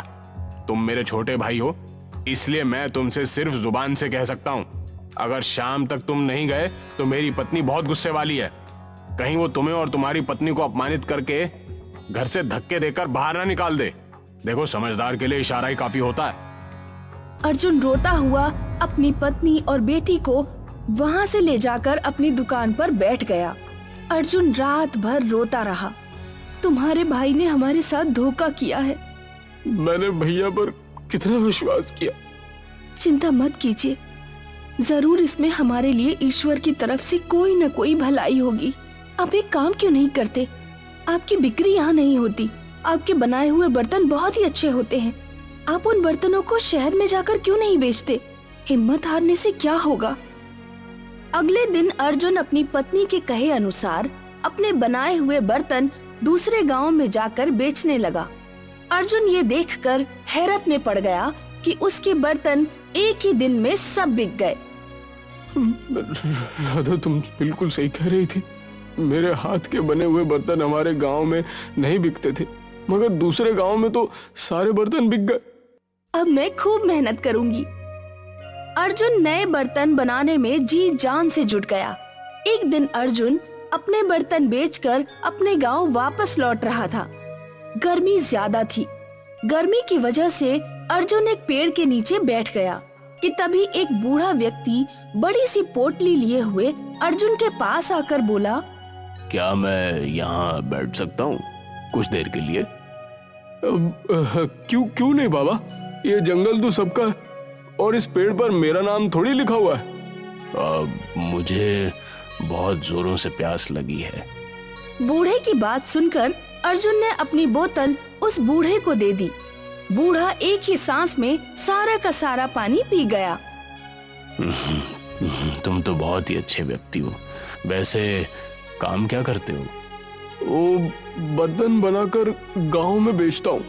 तुम मेरे छोटे भाई हो, इसलिए मैं तुमसे सिर्फ जुबान से कह सकता हूँ। अगर शाम तक तुम नहीं गए तो मेरी पत्नी बहुत गुस्से वाली है। कहीं वो तुम्हें और तुम्हारी पत्नी को अपमानित करके घर से धक्के देकर बाहर ना निकाल दे। देखो, समझदार के लिए इशारा ही काफी होता है। अर्जुन रोता हुआ अपनी पत्नी और बेटी को वहाँ से ले जाकर अपनी दुकान पर बैठ गया। अर्जुन रात भर रोता रहा। तुम्हारे भाई ने हमारे साथ धोखा किया है। मैंने भैया पर कितना विश्वास किया। चिंता मत कीजिए, जरूर इसमें हमारे लिए ईश्वर की तरफ से कोई न कोई भलाई होगी। आप एक काम क्यों नहीं करते? आपकी बिक्री यहाँ नहीं होती। आपके बनाए हुए बर्तन बहुत ही अच्छे होते हैं। आप उन बर्तनों को शहर में जाकर क्यों नहीं बेचते? हिम्मत हारने से क्या होगा? अगले दिन अर्जुन अपनी पत्नी के कहे अनुसार अपने बनाए हुए बर्तन दूसरे गांव में जाकर बेचने लगा। अर्जुन ये देखकर हैरत में पड़ गया कि उसके बर्तन एक ही दिन में सब बिक गए। राधा, तुम बिल्कुल सही कह रही थी। मेरे हाथ के बने हुए बर्तन हमारे गांव में नहीं बिकते थे, मगर दूसरे गांव में तो सारे बर्तन बिक गए। अब मैं खूब मेहनत करूंगी। अर्जुन नए बर्तन बनाने में जी जान से जुट गया। एक दिन अर्जुन अपने बर्तन बेचकर अपने गांव वापस लौट रहा था। गर्मी ज्यादा थी। गर्मी की वजह से अर्जुन एक पेड़ के नीचे बैठ गया कि तभी एक बूढ़ा व्यक्ति बड़ी सी पोटली लिए हुए अर्जुन के पास आकर बोला, क्या मैं यहाँ बैठ सकता हूँ कुछ देर के लिए? क्यों नहीं बाबा, ये जंगल तो सबका है और इस पेड़ पर मेरा नाम थोड़ी लिखा हुआ है। मुझे बहुत जोरों से प्यास लगी है। बूढ़े की बात सुनकर अर्जुन ने अपनी बोतल उस बूढ़े को दे दी। बूढ़ा एक ही सांस में सारा का सारा पानी पी गया। तुम तो बहुत ही अच्छे व्यक्ति हो। वैसे काम क्या करते हो? वो बर्तन बनाकर गांव में बेचता हूँ।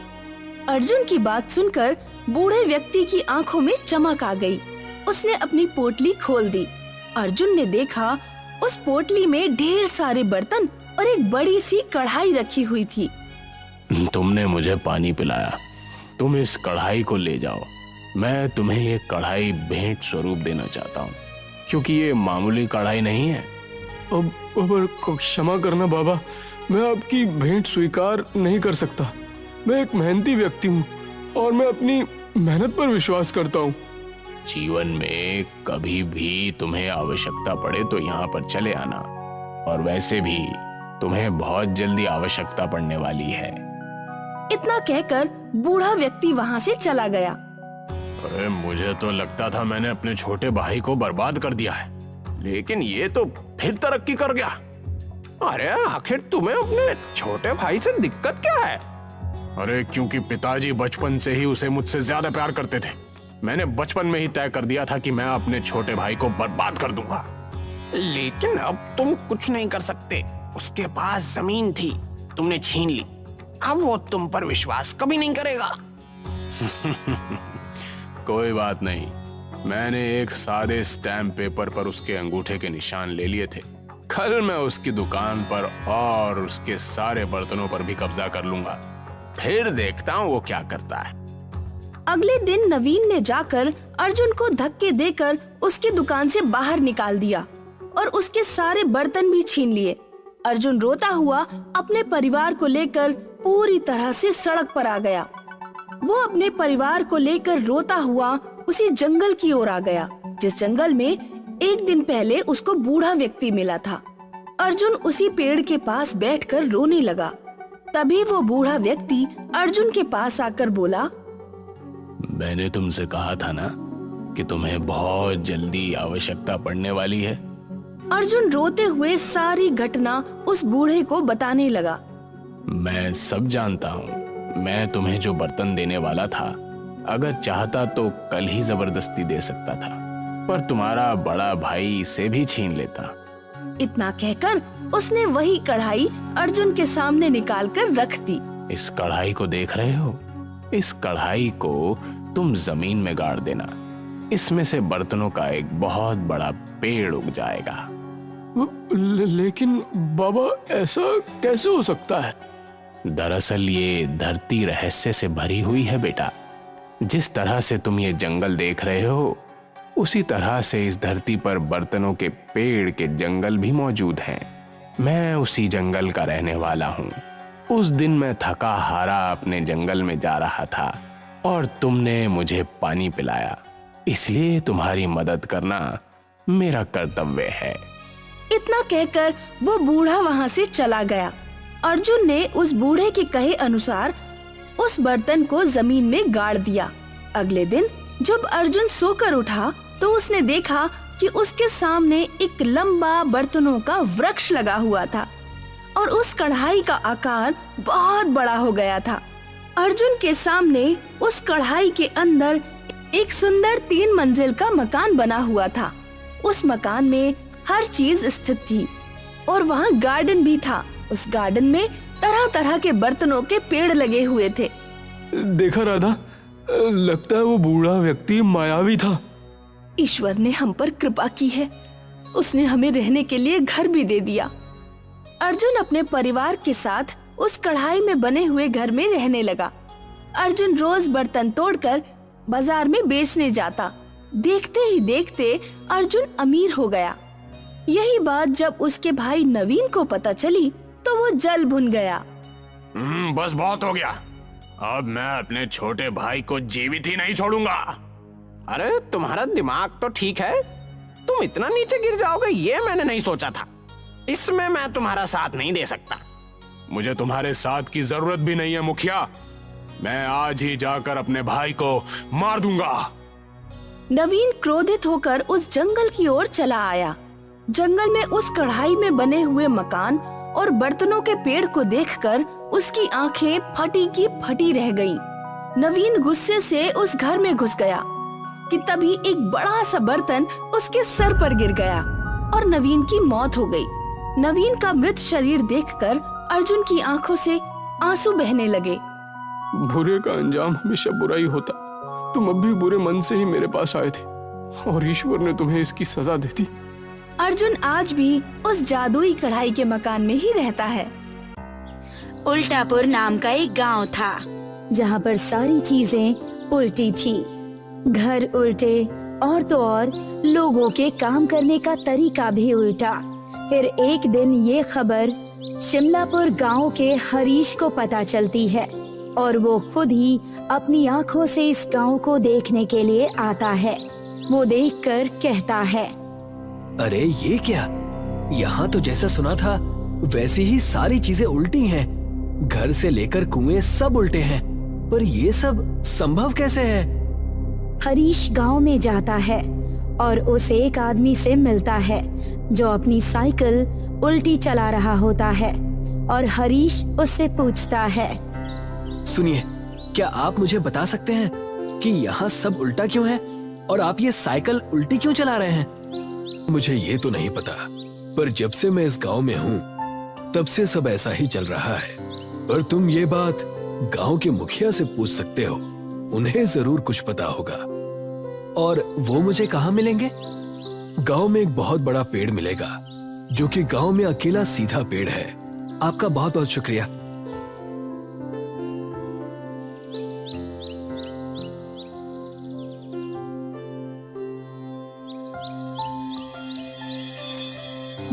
अर्जुन की बात सुनकर बूढ़े व्यक्ति की आंखों में चमक आ गई। उसने अपनी पोटली खोल दी। अर्जुन ने देखा उस पोटली में ढेर सारे बर्तन और एक बड़ी सी कढ़ाई रखी हुई थी। तुमने मुझे पानी पिलाया, तुम इस कढ़ाई को ले जाओ। मैं तुम्हें ये कढ़ाई भेंट स्वरूप देना चाहता हूँ, क्योंकि ये मामूली कढ़ाई नहीं है। अब क्षमा करना बाबा, मैं आपकी भेंट स्वीकार नहीं कर सकता। मैं एक मेहनती व्यक्ति हूँ और मैं अपनी मेहनत पर विश्वास करता हूँ। जीवन में कभी भी तुम्हें आवश्यकता पड़े तो यहाँ पर चले आना, और वैसे भी तुम्हें बहुत जल्दी आवश्यकता पड़ने वाली है। इतना कहकर बूढ़ा व्यक्ति वहाँ से चला गया। अरे मुझे तो लगता था मैंने अपने छोटे भाई को बर्बाद कर दिया है, लेकिन ये तो फिर तरक्की कर गया। अरे आखिर तुम्हें अपने छोटे भाई से दिक्कत क्या है? अरे क्योंकि पिताजी बचपन से ही उसे मुझसे ज्यादा प्यार करते थे। मैंने बचपन में ही तय कर दिया था कि मैं अपने छोटे भाई को बर्बाद कर दूंगा। लेकिन अब तुम कुछ नहीं कर सकते। उसके पास जमीन थी, तुमने छीन ली। अब वो तुम पर विश्वास कभी नहीं करेगा। कोई बात नहीं, मैंने एक सादे स्टैम्प पेपर पर उसके अंगूठे के निशान ले लिए थे। कल मैं उसकी दुकान पर और उसके सारे बर्तनों पर भी कब्जा कर लूंगा। फिर देखता हूँ वो क्या करता है। अगले दिन नवीन ने जाकर अर्जुन को धक्के देकर उसकी दुकान से बाहर निकाल दिया और उसके सारे बर्तन भी छीन लिए। अर्जुन रोता हुआ अपने परिवार को लेकर पूरी तरह से सड़क पर आ गया। वो अपने परिवार को लेकर रोता हुआ उसी जंगल की ओर आ गया, जिस जंगल में एक दिन पहले उसको बूढ़ा व्यक्ति मिला था। अर्जुन उसी पेड़ के पास बैठकर रोने लगा। तभी वो बूढ़ा व्यक्ति अर्जुन के पास आकर बोला, मैंने तुमसे कहा था ना कि तुम्हें बहुत जल्दी आवश्यकता पड़ने वाली है। अर्जुन रोते हुए सारी घटना उस बूढ़े को बताने लगा। मैं सब जानता हूँ। मैं तुम्हें जो बर्तन देने वाला था, अगर चाहता तो कल ही जबरदस्ती दे सकता था, पर तुम्हारा बड़ा भाई इसे भी छीन लेता। इतना कहकर उसने वही कढ़ाई अर्जुन के सामने निकालकर रख दी। इस कढ़ाई को देख रहे हो? इस कढ़ाई को तुम जमीन में गाड़ देना। इसमें से बर्तनों का एक बहुत बड़ा पेड़ उग जाएगा। लेकिन बाबा, ऐसा कैसे हो सकता है? दरअसल ये धरती रहस्य से भरी हुई है बेटा। जिस तरह से तुम ये जंगल देख रहे हो, उसी तरह से इस धरती पर बर्तनों के पेड़ के जंगल भी मौजूद हैं। मैं उसी जंगल का रहने वाला हूँ। उस दिन मैं थका हारा अपने जंगल में जा रहा था और तुमने मुझे पानी पिलाया, इसलिए तुम्हारी मदद करना मेरा कर्तव्य है। इतना कहकर वो बूढ़ा वहाँ से चला गया। अर्जुन ने उस बूढ़े के कहे अनुसार उस बर्तन को जमीन में गाड़ दिया। अगले दिन जब अर्जुन सोकर उठा तो उसने देखा कि उसके सामने एक लंबा बर्तनों का वृक्ष लगा हुआ था और उस कढ़ाई का आकार बहुत बड़ा हो गया था। अर्जुन के सामने उस कढ़ाई के अंदर एक सुंदर 3 मंजिल का मकान बना हुआ था। उस मकान में हर चीज स्थित थी और वहाँ गार्डन भी था। उस गार्डन में तरह तरह के बर्तनों के पेड़ लगे हुए थे। देखा राधा, लगता है वो बूढ़ा व्यक्ति मायावी था। ईश्वर ने हम पर कृपा की है। उसने हमें रहने के लिए घर भी दे दिया। अर्जुन अपने परिवार के साथ उस कढ़ाई में बने हुए घर में रहने लगा। अर्जुन रोज बर्तन तोड़कर बाजार में बेचने जाता। देखते ही देखते अर्जुन अमीर हो गया। यही बात जब उसके भाई नवीन को पता चली तो वो जल भुन गया। बस बहुत हो गया। अब मैं अपने छोटे भाई को जीवित ही नहीं छोड़ूंगा। अरे तुम्हारा दिमाग तो ठीक है, तुम इतना नीचे गिर जाओगे ये मैंने नहीं सोचा था। इसमें मैं तुम्हारा साथ नहीं दे सकता। मुझे तुम्हारे साथ की जरूरत भी नहीं है मुखिया। मैं आज ही जाकर अपने भाई को मार दूंगा। नवीन क्रोधित होकर उस जंगल की ओर चला आया। जंगल में उस कढ़ाई में बने हुए मकान और बर्तनों के पेड़ को देखकर उसकी आंखें फटी की फटी रह गईं। नवीन गुस्से से उस घर में घुस गया कि तभी एक बड़ा सा बर्तन उसके सर पर गिर गया और नवीन की मौत हो गई। नवीन का मृत शरीर देखकर अर्जुन की आंखों से आंसू बहने लगे। बुरे का अंजाम हमेशा बुरा ही होता। तुम अब भी बुरे मन से ही मेरे पास आए थे और ईश्वर ने तुम्हें इसकी सजा दे दी। अर्जुन आज भी उस जादुई कढ़ाई के मकान में ही रहता है। उल्टापुर नाम का एक गांव था जहां पर सारी चीजें उल्टी थी। घर उल्टे और तो और लोगों के काम करने का तरीका भी उल्टा। फिर एक दिन ये खबर शिमलापुर गांव के हरीश को पता चलती है और वो खुद ही अपनी आंखों से इस गांव को देखने के लिए आता है। वो देखकर कहता है, अरे ये क्या, यहाँ तो जैसा सुना था वैसी ही सारी चीजें उल्टी हैं। घर से लेकर कुएं सब उल्टे हैं, पर ये सब संभव कैसे है? हरीश गांव में जाता है और उस एक आदमी से मिलता है जो अपनी साइकिल उल्टी चला रहा होता है और हरीश उससे पूछता है, सुनिए, क्या आप मुझे बता सकते हैं कि यहाँ सब उल्टा क्यों है और आप ये साइकिल उल्टी क्यों चला रहे हैं? मुझे ये तो नहीं पता, पर जब से मैं इस गांव में हूँ तब से सब ऐसा ही चल रहा है। पर तुम ये बात गांव के मुखिया से पूछ सकते हो, उन्हें जरूर कुछ पता होगा। और वो मुझे कहाँ मिलेंगे? गांव में एक बहुत बड़ा पेड़ मिलेगा जो कि गांव में अकेला सीधा पेड़ है। आपका बहुत बहुत शुक्रिया।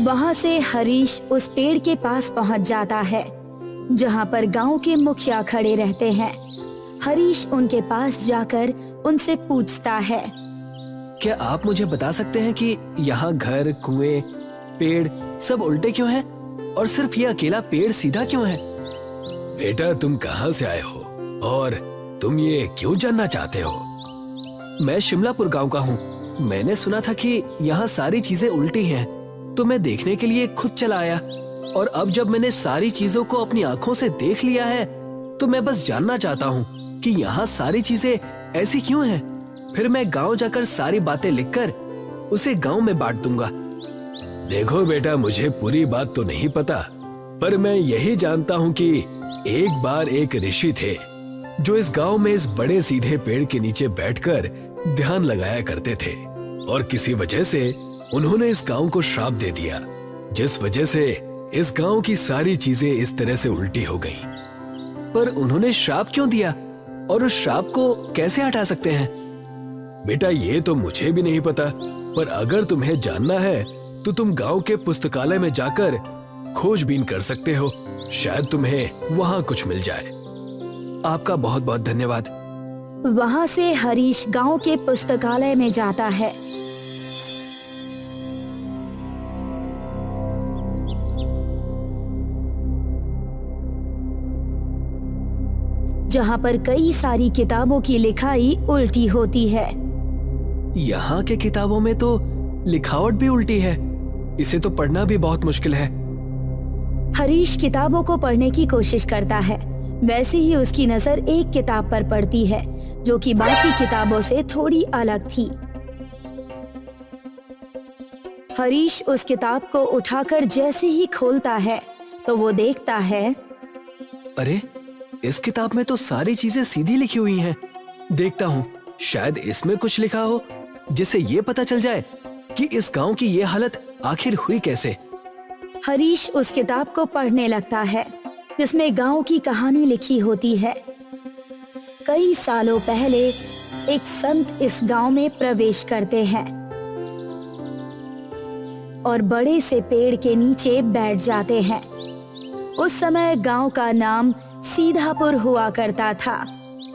वहाँ से हरीश उस पेड़ के पास पहुँच जाता है जहाँ पर गांव के मुखिया खड़े रहते हैं। हरीश उनके पास जाकर उनसे पूछता है, क्या आप मुझे बता सकते हैं कि यहाँ घर, कुएं, पेड़ सब उल्टे क्यों हैं और सिर्फ ये अकेला पेड़ सीधा क्यों है? बेटा, तुम कहाँ से आए हो और तुम ये क्यों जानना चाहते हो? मैं शिमलापुर गांव का हूँ। मैंने सुना था कि यहाँ सारी चीजें उल्टी हैं, तो मैं देखने के लिए खुद चला आया और अब जब मैंने सारी चीजों को अपनी आंखों से देख लिया है तो मैं बस जानना चाहता हूँ कि यहाँ सारी चीजें ऐसी क्यों हैं। फिर मैं गांव जाकर सारी बातें लिखकर उसे गांव में बांट दूंगा। देखो बेटा, मुझे पूरी बात तो नहीं पता, पर मैं यही जानता हूँ कि एक बार एक ऋषि थे जो इस गांव में इस बड़े सीधे पेड़ के नीचे बैठकर ध्यान लगाया करते थे और किसी वजह से उन्होंने इस गांव को श्राप दे दिया, जिस वजह से इस गांव की सारी चीजें इस तरह से उल्टी हो गईं। पर उन्होंने श्राप क्यों दिया और उस श्राप को कैसे हटा सकते हैं? बेटा, ये तो मुझे भी नहीं पता, पर अगर तुम्हें जानना है तो तुम गांव के पुस्तकालय में जाकर खोजबीन कर सकते हो। शायद तुम्हें वहां कुछ मिल जाए। आपका बहुत बहुत धन्यवाद। वहाँ से हरीश गांव के पुस्तकालय में जाता है। जहाँ पर कई सारी किताबों की लिखाई उल्टी होती है। यहाँ के किताबों में तो लिखावट भी उल्टी है, इसे तो पढ़ना भी बहुत मुश्किल है। हरीश किताबों को पढ़ने की कोशिश करता है। वैसे ही उसकी नजर एक किताब पर पड़ती है जो कि बाकी किताबों से थोड़ी अलग थी। हरीश उस किताब को उठाकर जैसे ही खोलता है तो वो देखता है, अरे, इस किताब में तो सारी चीजें सीधी लिखी हुई हैं। देखता हूँ, शायद इसमें कुछ लिखा हो जिससे ये पता चल जाए कि इस गांव की ये हालत आखिर हुई कैसे। हरीश उस किताब को पढ़ने लगता है जिसमें गांव की कहानी लिखी होती है। कई सालों पहले एक संत इस गांव में प्रवेश करते हैं और बड़े से पेड़ के नीचे बैठ जाते हैं। उस समय गांव का नाम सीधापुर हुआ करता था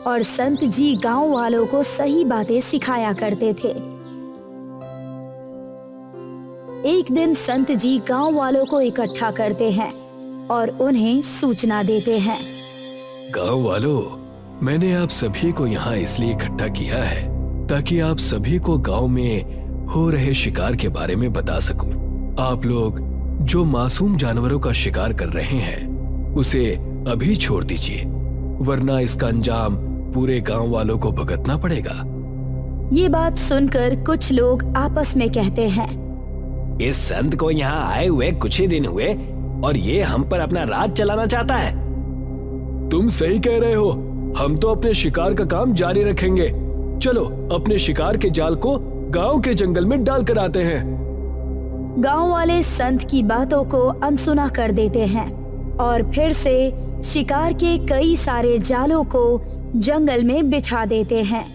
और संत जी गांव वालों को सही बातें सिखाया करते थे। एक दिन संत जी गांव वालों को इकट्ठा करते हैं और उन्हें सूचना देते हैं। गांव वालों, मैंने आप सभी को यहाँ इसलिए इकट्ठा किया है ताकि आप सभी को गांव में हो रहे शिकार के बारे में बता सकूं। आप लोग जो मासूम जानवरों का शिकार कर रहे हैं उसे अभी छोड़ दीजिए, वरना इसका अंजाम पूरे गांव वालों को भुगतना पड़ेगा। ये बात सुनकर कुछ लोग आपस में कहते हैं, इस संत को यहाँ आए हुए कुछ ही दिन हुए और ये हम पर अपना राज चलाना चाहता है। तुम सही कह रहे हो, हम तो अपने शिकार का काम जारी रखेंगे। चलो अपने शिकार के जाल को गांव के जंगल में डाल कर आते हैं। गांव वाले संत की बातों को अनसुना कर देते हैं और फिर से शिकार के कई सारे जालों को जंगल में बिछा देते हैं।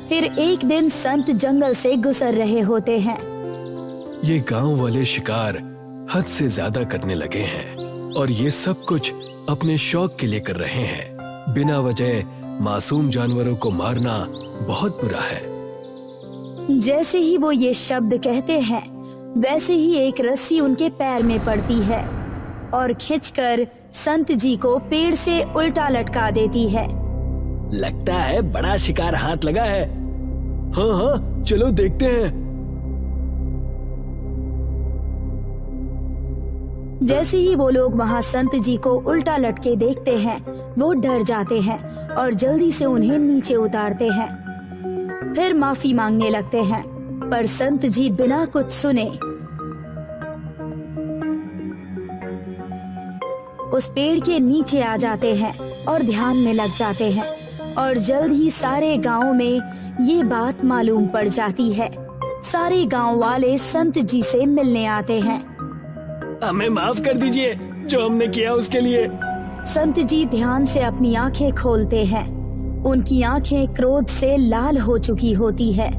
फिर एक दिन संत जंगल से गुजर रहे होते हैं। ये गांव वाले शिकार हद से ज्यादा करने लगे हैं और ये सब कुछ अपने शौक के लिए कर रहे हैं। बिना वजह मासूम जानवरों को मारना बहुत बुरा है। जैसे ही वो ये शब्द कहते हैं वैसे ही एक रस्सी उनके पैर में पड़ती है और खींचकर संत जी को पेड़ से उल्टा लटका देती है। लगता है बड़ा शिकार हाथ लगा है। हाँ हाँ, चलो देखते हैं। जैसे ही वो लोग वहाँ संत जी को उल्टा लटके देखते हैं वो डर जाते हैं और जल्दी से उन्हें नीचे उतारते हैं। फिर माफी मांगने लगते हैं, पर संत जी बिना कुछ सुने उस पेड़ के नीचे आ जाते हैं और ध्यान में लग जाते हैं और जल्द ही सारे गांव में ये बात मालूम पड़ जाती है। सारे गांव वाले संत जी से मिलने आते हैं। हमें माफ कर दीजिए जो हमने किया उसके लिए। संत जी ध्यान से अपनी आंखें खोलते हैं। उनकी आंखें क्रोध से लाल हो चुकी होती है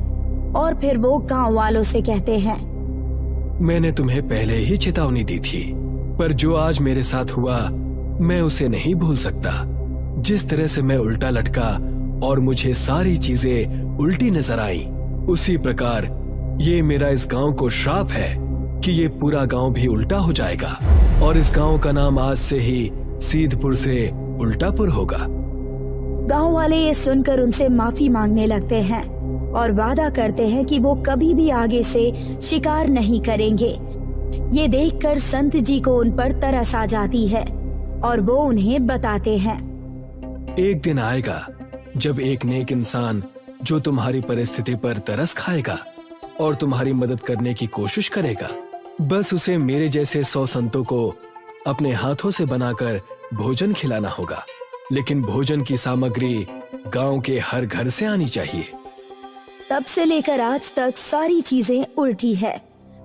और फिर वो गांव वालों से कहते हैं, मैंने तुम्हें पहले ही चेतावनी दी थी, पर जो आज मेरे साथ हुआ मैं उसे नहीं भूल सकता। जिस तरह से मैं उल्टा लटका और मुझे सारी चीजें उल्टी नजर आई, उसी प्रकार ये मेरा इस गांव को श्राप है कि ये पूरा गांव भी उल्टा हो जाएगा और इस गांव का नाम आज से ही सीधपुर से उल्टापुर होगा। गांव वाले ये सुनकर उनसे माफी मांगने लगते हैं और वादा करते हैं कि वो कभी भी आगे से शिकार नहीं करेंगे। ये देखकर संत जी को उन पर तरस आ जाती है और वो उन्हें बताते हैं, एक दिन आएगा जब एक नेक इंसान जो तुम्हारी परिस्थिति पर तरस खाएगा और तुम्हारी मदद करने की कोशिश करेगा। बस उसे मेरे जैसे 100 संतों को अपने हाथों से बनाकर भोजन खिलाना होगा, लेकिन भोजन की सामग्री गांव के हर घर से आनी चाहिए। तब से लेकर आज तक सारी चीजें उल्टी है,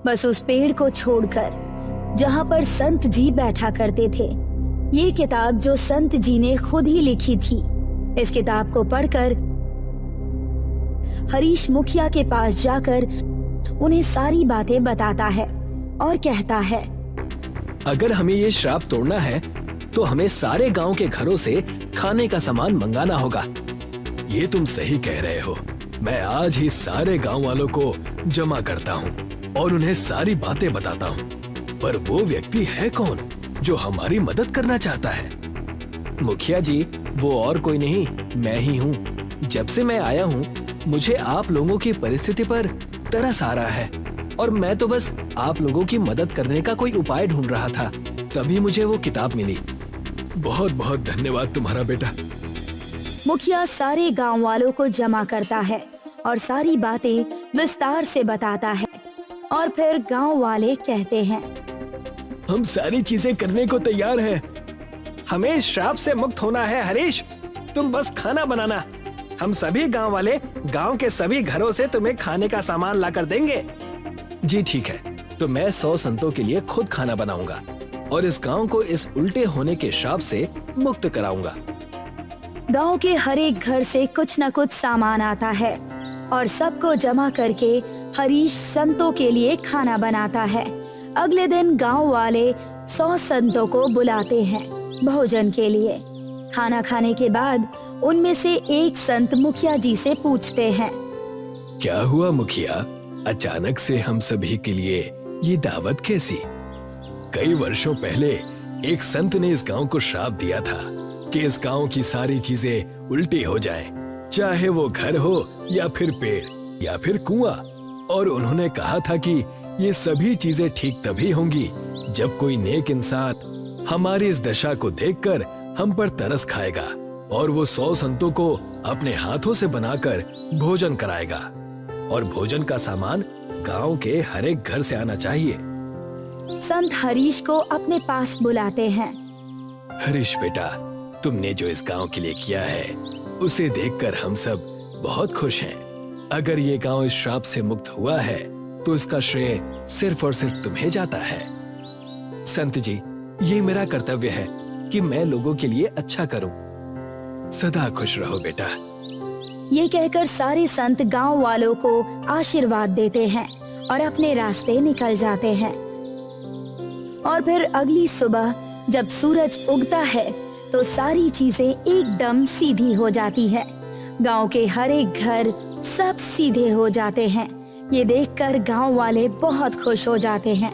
बस उस पेड़ को छोड़कर जहाँ पर संत जी बैठा करते थे। ये किताब जो संत जी ने खुद ही लिखी थी, इस किताब को पढ़कर हरीश मुखिया के पास जाकर उन्हें सारी बातें बताता है और कहता है, अगर हमें ये श्राप तोड़ना है तो हमें सारे गांव के घरों से खाने का सामान मंगाना होगा। ये तुम सही कह रहे हो। मैं आज ही सारे गांव वालों को जमा करता हूँ और उन्हें सारी बातें बताता हूँ। पर वो व्यक्ति है कौन जो हमारी मदद करना चाहता है? मुखिया जी, वो और कोई नहीं, मैं ही हूँ। जब से मैं आया हूँ मुझे आप लोगों की परिस्थिति पर तरस आ रहा है और मैं तो बस आप लोगों की मदद करने का कोई उपाय ढूंढ रहा था, तभी मुझे वो किताब मिली। बहुत बहुत धन्यवाद तुम्हारा बेटा। मुखिया सारे गांव वालों को जमा करता है और सारी बातें विस्तार से बताता है और फिर गांव वाले कहते हैं, हम सारी चीजें करने को तैयार हैं। हमें इस श्राप से मुक्त होना है हरीश, तुम बस खाना बनाना। हम सभी गांव वाले गांव के सभी घरों से तुम्हें खाने का सामान लाकर देंगे। जी ठीक है, तो मैं 100 संतों के लिए खुद खाना बनाऊंगा और इस गांव को इस उल्टे होने के श्राप से मुक्त कराऊंगा। गांव के हर एक घर से कुछ न कुछ सामान आता है और सबको जमा करके हरीश संतों के लिए खाना बनाता है। अगले दिन गांव वाले 100 संतों को बुलाते हैं भोजन के लिए। खाना खाने के बाद उनमें से एक संत मुखिया जी से पूछते हैं, क्या हुआ मुखिया, अचानक से हम सभी के लिए ये दावत कैसी? कई वर्षों पहले एक संत ने इस गांव को श्राप दिया था कि इस गांव की सारी चीजें उल्टी हो जाएं, चाहे वो घर हो या फिर पेड़ या फिर कुआं। और उन्होंने कहा था कि ये सभी चीजें ठीक तभी होंगी जब कोई नेक इंसान हमारी इस दशा को देखकर हम पर तरस खाएगा और वो 100 संतों को अपने हाथों से बनाकर भोजन कराएगा और भोजन का सामान गांव के हर एक घर से आना चाहिए। संत हरीश को अपने पास बुलाते हैं। हरीश बेटा, तुमने जो इस गांव के लिए किया है उसे देखकर हम सब बहुत खुश हैं। अगर ये गांव इस श्राप से मुक्त हुआ है तो इसका श्रेय सिर्फ और सिर्फ तुम्हें जाता है। संत जी, ये मेरा कर्तव्य है कि मैं लोगों के लिए अच्छा करूं। सदा खुश रहो बेटा। ये कहकर सारे संत गांव वालों को आशीर्वाद देते हैं और अपने रास्ते निकल जाते हैं। और फिर अगली सुबह जब सूरज उगता है तो सारी चीजें एकदम सीधी हो जाती है। गांव के हर एक घर सब सीधे हो जाते हैं। ये देखकर गांव वाले बहुत खुश हो जाते हैं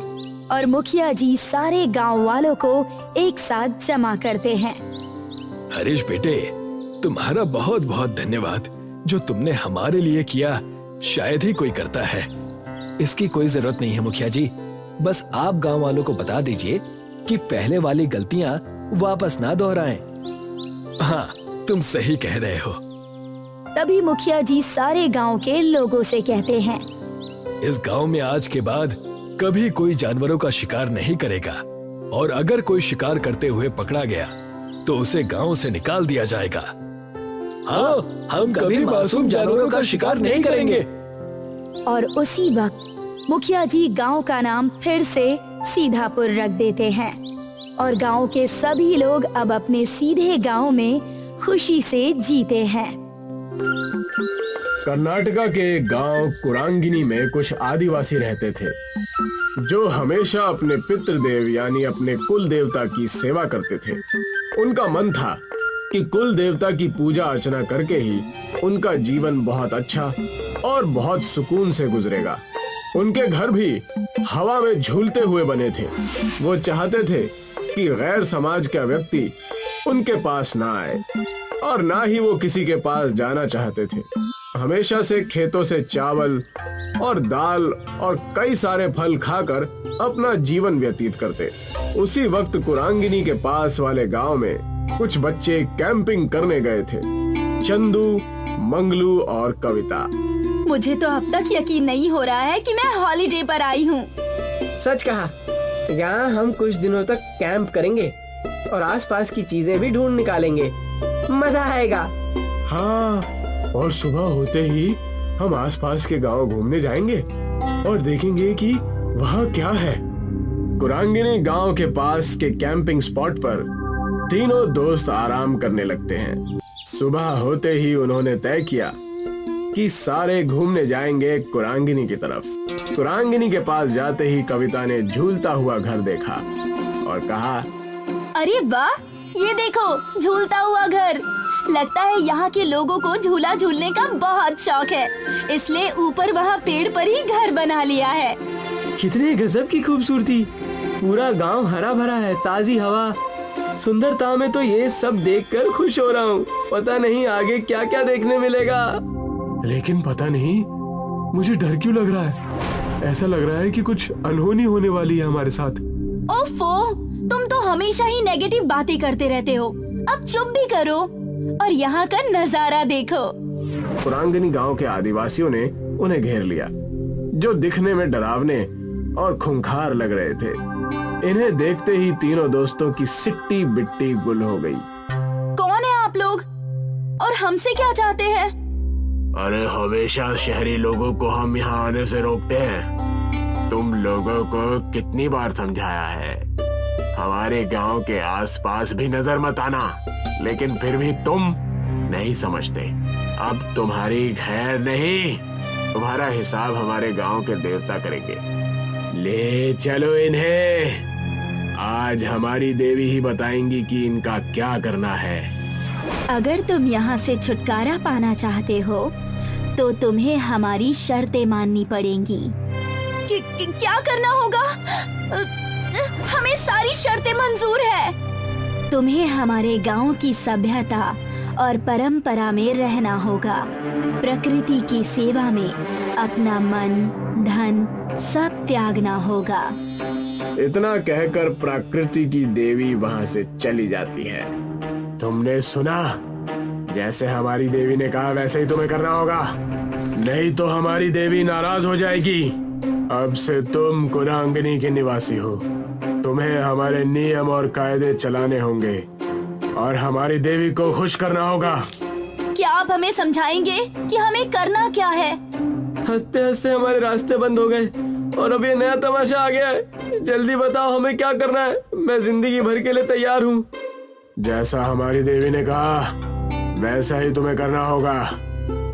और मुखिया जी सारे गांव वालों को एक साथ जमा करते हैं। हरीश बेटे, तुम्हारा बहुत बहुत धन्यवाद। जो तुमने हमारे लिए किया शायद ही कोई करता है। इसकी कोई जरूरत नहीं है मुखिया जी। बस आप गांव वालों को बता दीजिए कि पहले वाली गलतियां वापस ना दोहराएं। हाँ, तुम सही कह रहे हो। तभी मुखिया जी सारे गांव के लोगों से कहते हैं, इस गांव में आज के बाद कभी कोई जानवरों का शिकार नहीं करेगा और अगर कोई शिकार करते हुए पकड़ा गया तो उसे गांव से निकाल दिया जाएगा। हाँ, हम कभी मासूम जानवरों का शिकार नहीं करेंगे। और उसी वक्त मुखिया जी गांव का नाम फिर से सीधापुर रख देते हैं और गांव के सभी लोग अब अपने सीधे गांव में खुशी से जीते हैं। कर्नाटका के गांव कुरांगिनी में कुछ आदिवासी रहते थे जो हमेशा अपने पितृदेव यानी अपने कुल देवता की सेवा करते थे। उनका मन था कि कुल देवता की पूजा अर्चना करके ही उनका जीवन बहुत अच्छा और बहुत सुकून से गुजरेगा। उनके घर भी हवा में झूलते हुए बने थे। वो चाहते थे कि गैर समाज का व्यक्ति उनके पास ना आए और ना ही वो किसी के पास जाना चाहते थे। हमेशा से खेतों से चावल और दाल और कई सारे फल खाकर अपना जीवन व्यतीत करते। उसी वक्त कुरांगिनी के पास वाले गांव में कुछ बच्चे कैंपिंग करने गए थे। चंदू, मंगलू और कविता। मुझे तो अब तक यकीन नहीं हो रहा है कि मैं हॉलिडे पर आई हूँ। सच कहा। यहाँ हम कुछ दिनों तक कैंप करेंगे और आसपास की चीजें भी ढूंढ निकालेंगे। मजा आएगा। हाँ, और सुबह होते ही हम आसपास के गांव घूमने जाएंगे और देखेंगे कि वहाँ क्या है। कुरांगिनी गांव के पास के कैंपिंग स्पॉट पर तीनों दोस्त आराम करने लगते हैं। सुबह होते ही उन्होंने तय किया कि सारे घूमने जाएंगे कुरांगिनी की तरफ। कुरांगिनी के पास जाते ही कविता ने झूलता हुआ घर देखा और कहा, अरे वाह, ये देखो झूलता हुआ घर। लगता है यहाँ के लोगों को झूला झूलने का बहुत शौक है, इसलिए ऊपर वहाँ पेड़ पर ही घर बना लिया है। कितने गजब की खूबसूरती। पूरा गांव हरा भरा है, ताजी हवा, सुंदरता में तो ये सब देखकर खुश हो रहा हूँ। पता नहीं आगे क्या क्या देखने मिलेगा। लेकिन पता नहीं मुझे डर क्यों लग रहा है। ऐसा लग रहा है कि कुछ अनहोनी होने वाली है हमारे साथ। ओफो, तुम तो हमेशा ही नेगेटिव बातें करते रहते हो। अब चुप भी करो और यहाँ का नजारा देखो। कुरांगिनी गांव के आदिवासियों ने उन्हें घेर लिया, जो दिखने में डरावने और खूंखार लग रहे थे। इन्हें देखते ही तीनों दोस्तों की सिट्टी बिट्टी गुल हो गई। कौन है आप लोग और हमसे क्या चाहते हैं? अरे हमेशा शहरी लोगों को हम यहाँ आने से रोकते हैं। तुम लोगों को कितनी बार समझाया है, हमारे गांव के आसपास भी नजर मत आना, लेकिन फिर भी तुम नहीं समझते। अब तुम्हारी खैर नहीं, तुम्हारा हिसाब हमारे गांव के देवता करेंगे। ले चलो इन्हें, आज हमारी देवी ही बताएंगी कि इनका क्या करना है। अगर तुम यहाँ से छुटकारा पाना चाहते हो तो तुम्हें हमारी शर्तें माननी पड़ेंगी। क्या करना होगा? हमें सारी शर्तें मंजूर है। तुम्हें हमारे गांव की सभ्यता और परंपरा में रहना होगा। प्रकृति की सेवा में अपना मन, धन सब त्यागना होगा। इतना कहकर प्रकृति की देवी वहां से चली जाती है। तुमने सुना, जैसे हमारी देवी ने कहा वैसे ही तुम्हें करना होगा, नहीं तो हमारी देवी नाराज हो जाएगी। अब से तुम कुरांगनी के निवासी हो, तुम्हें हमारे नियम और कायदे चलाने होंगे और हमारी देवी को खुश करना होगा। क्या आप हमें समझाएंगे कि हमें करना क्या है? हंसते हंसते हमारे रास्ते बंद हो गए और अब ये नया तमाशा आ गया है। जल्दी बताओ हमें क्या करना है, मैं जिंदगी भर के लिए तैयार हूँ। जैसा हमारी देवी ने कहा वैसा ही तुम्हें करना होगा।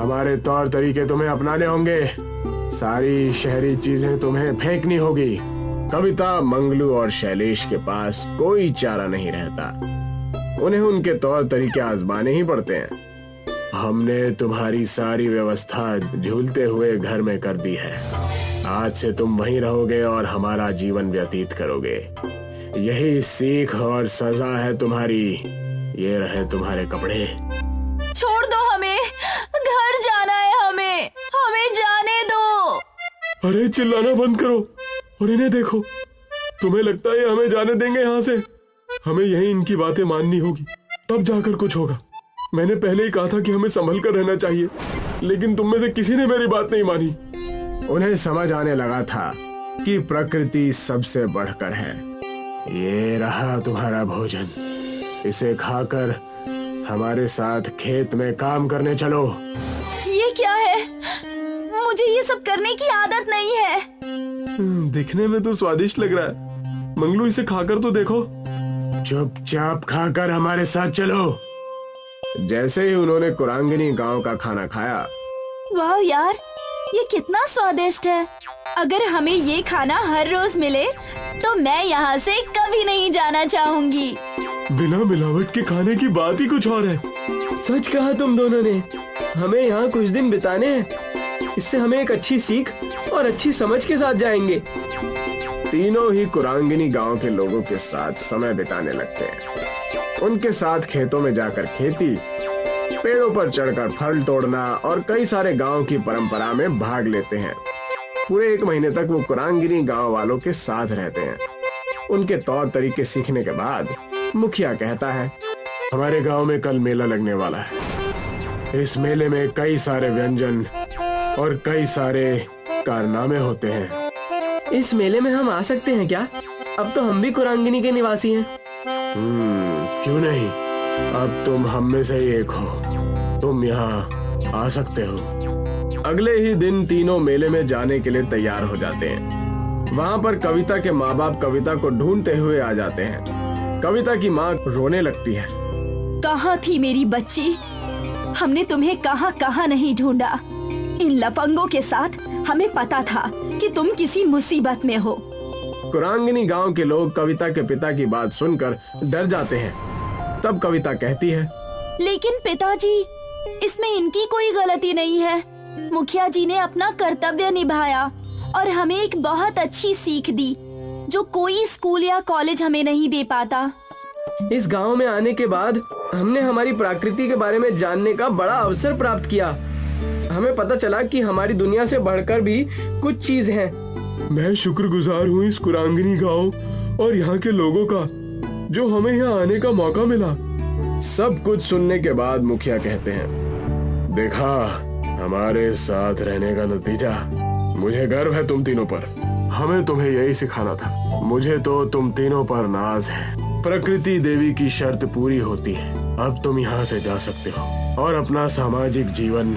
हमारे तौर तरीके तुम्हें अपनाने होंगे, सारी शहरी चीजें तुम्हें फेंकनी होगी। कविता, मंगलू और शैलेश के पास कोई चारा नहीं रहता, उन्हें उनके तौर तरीके आजमाने ही पड़ते हैं। हमने तुम्हारी सारी व्यवस्था झूलते हुए घर में कर दी है। आज से तुम वहीं रहोगे और हमारा जीवन व्यतीत करोगे। यही सीख और सजा है तुम्हारी। ये रहे तुम्हारे कपड़े। छोड़ दो हमें, घर जाना है हमें जाने दो। अरे चिल्लाना बंद करो और इन्हें देखो। तुम्हें लगता है हमें जाने देंगे यहाँ से? हमें यही इनकी बातें माननी होगी, तब जाकर कुछ होगा। मैंने पहले ही कहा था कि हमें संभल कर रहना चाहिए, लेकिन तुम में से किसी ने मेरी बात नहीं मानी। उन्हें समझ आने लगा था कि प्रकृति सबसे बढ़कर है। ये रहा तुम्हारा भोजन, इसे खाकर हमारे साथ खेत में काम करने चलो। ये क्या है? मुझे ये सब करने की आदत नहीं है। दिखने में तो स्वादिष्ट लग रहा है। मंगलू, इसे खाकर तो देखो। चुपचाप खाकर हमारे साथ चलो। जैसे ही उन्होंने कुरांगिनी गांव का खाना खाया, वाह यार, ये कितना स्वादिष्ट है। अगर हमें ये खाना हर रोज मिले तो मैं यहाँ से कभी नहीं जाना चाहूंगी। बिना मिलावट के खाने की बात ही कुछ और है। सच कहा तुम दोनों ने, हमें यहाँ कुछ दिन बिताने हैं। इससे हमें एक अच्छी सीख और अच्छी समझ के साथ जाएंगे। तीनों ही कुरांगिनी गांव के लोगों के साथ समय बिताने लगते हैं। उनके साथ खेतों में जाकर खेती, पेड़ों पर चढ़कर फल तोड़ना और कई सारे गांव की परंपरा में भाग लेते हैं। पूरे 1 महीने तक वो कुरांगिनी गांव वालों के साथ रहते हैं। उनके तौर तरीके सीखने के बाद मुखिया कहता है, हमारे गांव में कल मेला लगने वाला है। इस मेले में कई सारे व्यंजन और कई सारे कारनामे होते हैं। इस मेले में हम आ सकते हैं क्या? अब तो हम भी कुरांगिनी के निवासी हैं। क्यों नहीं, अब तुम हम में से ही एक हो, तुम यहाँ आ सकते हो। अगले ही दिन तीनों मेले में जाने के लिए तैयार हो जाते हैं। वहाँ पर कविता के माँ बाप कविता को ढूंढते हुए आ जाते हैं। कविता की माँ रोने लगती है। कहाँ थी मेरी बच्ची? हमने तुम्हें कहाँ कहाँ नहीं ढूंढा। इन लफंगों के साथ हमें पता था कि तुम किसी मुसीबत में हो। कुरांगिनी गांव के लोग कविता के पिता की बात सुनकर डर जाते हैं। तब कविता कहती है, लेकिन पिताजी, इसमें इनकी कोई गलती नहीं है। मुखिया जी ने अपना कर्तव्य निभाया और हमें एक बहुत अच्छी सीख दी जो कोई स्कूल या कॉलेज हमें नहीं दे पाता। इस गांव में आने के बाद हमने हमारी प्रकृति के बारे में जानने का बड़ा अवसर प्राप्त किया। हमें पता चला कि हमारी दुनिया से बढ़कर भी कुछ चीज है। मैं शुक्रगुजार हूँ इस कुरांगिनी गांव और यहाँ के लोगों का जो हमें यहाँ आने का मौका मिला। सब कुछ सुनने के बाद मुखिया कहते हैं, देखा हमारे साथ रहने का नतीजा। मुझे गर्व है तुम तीनों पर। हमें तुम्हें यही सिखाना था। मुझे तो तुम तीनों पर नाज है। प्रकृति देवी की शर्त पूरी होती है। अब तुम यहाँ से जा सकते हो और अपना सामाजिक जीवन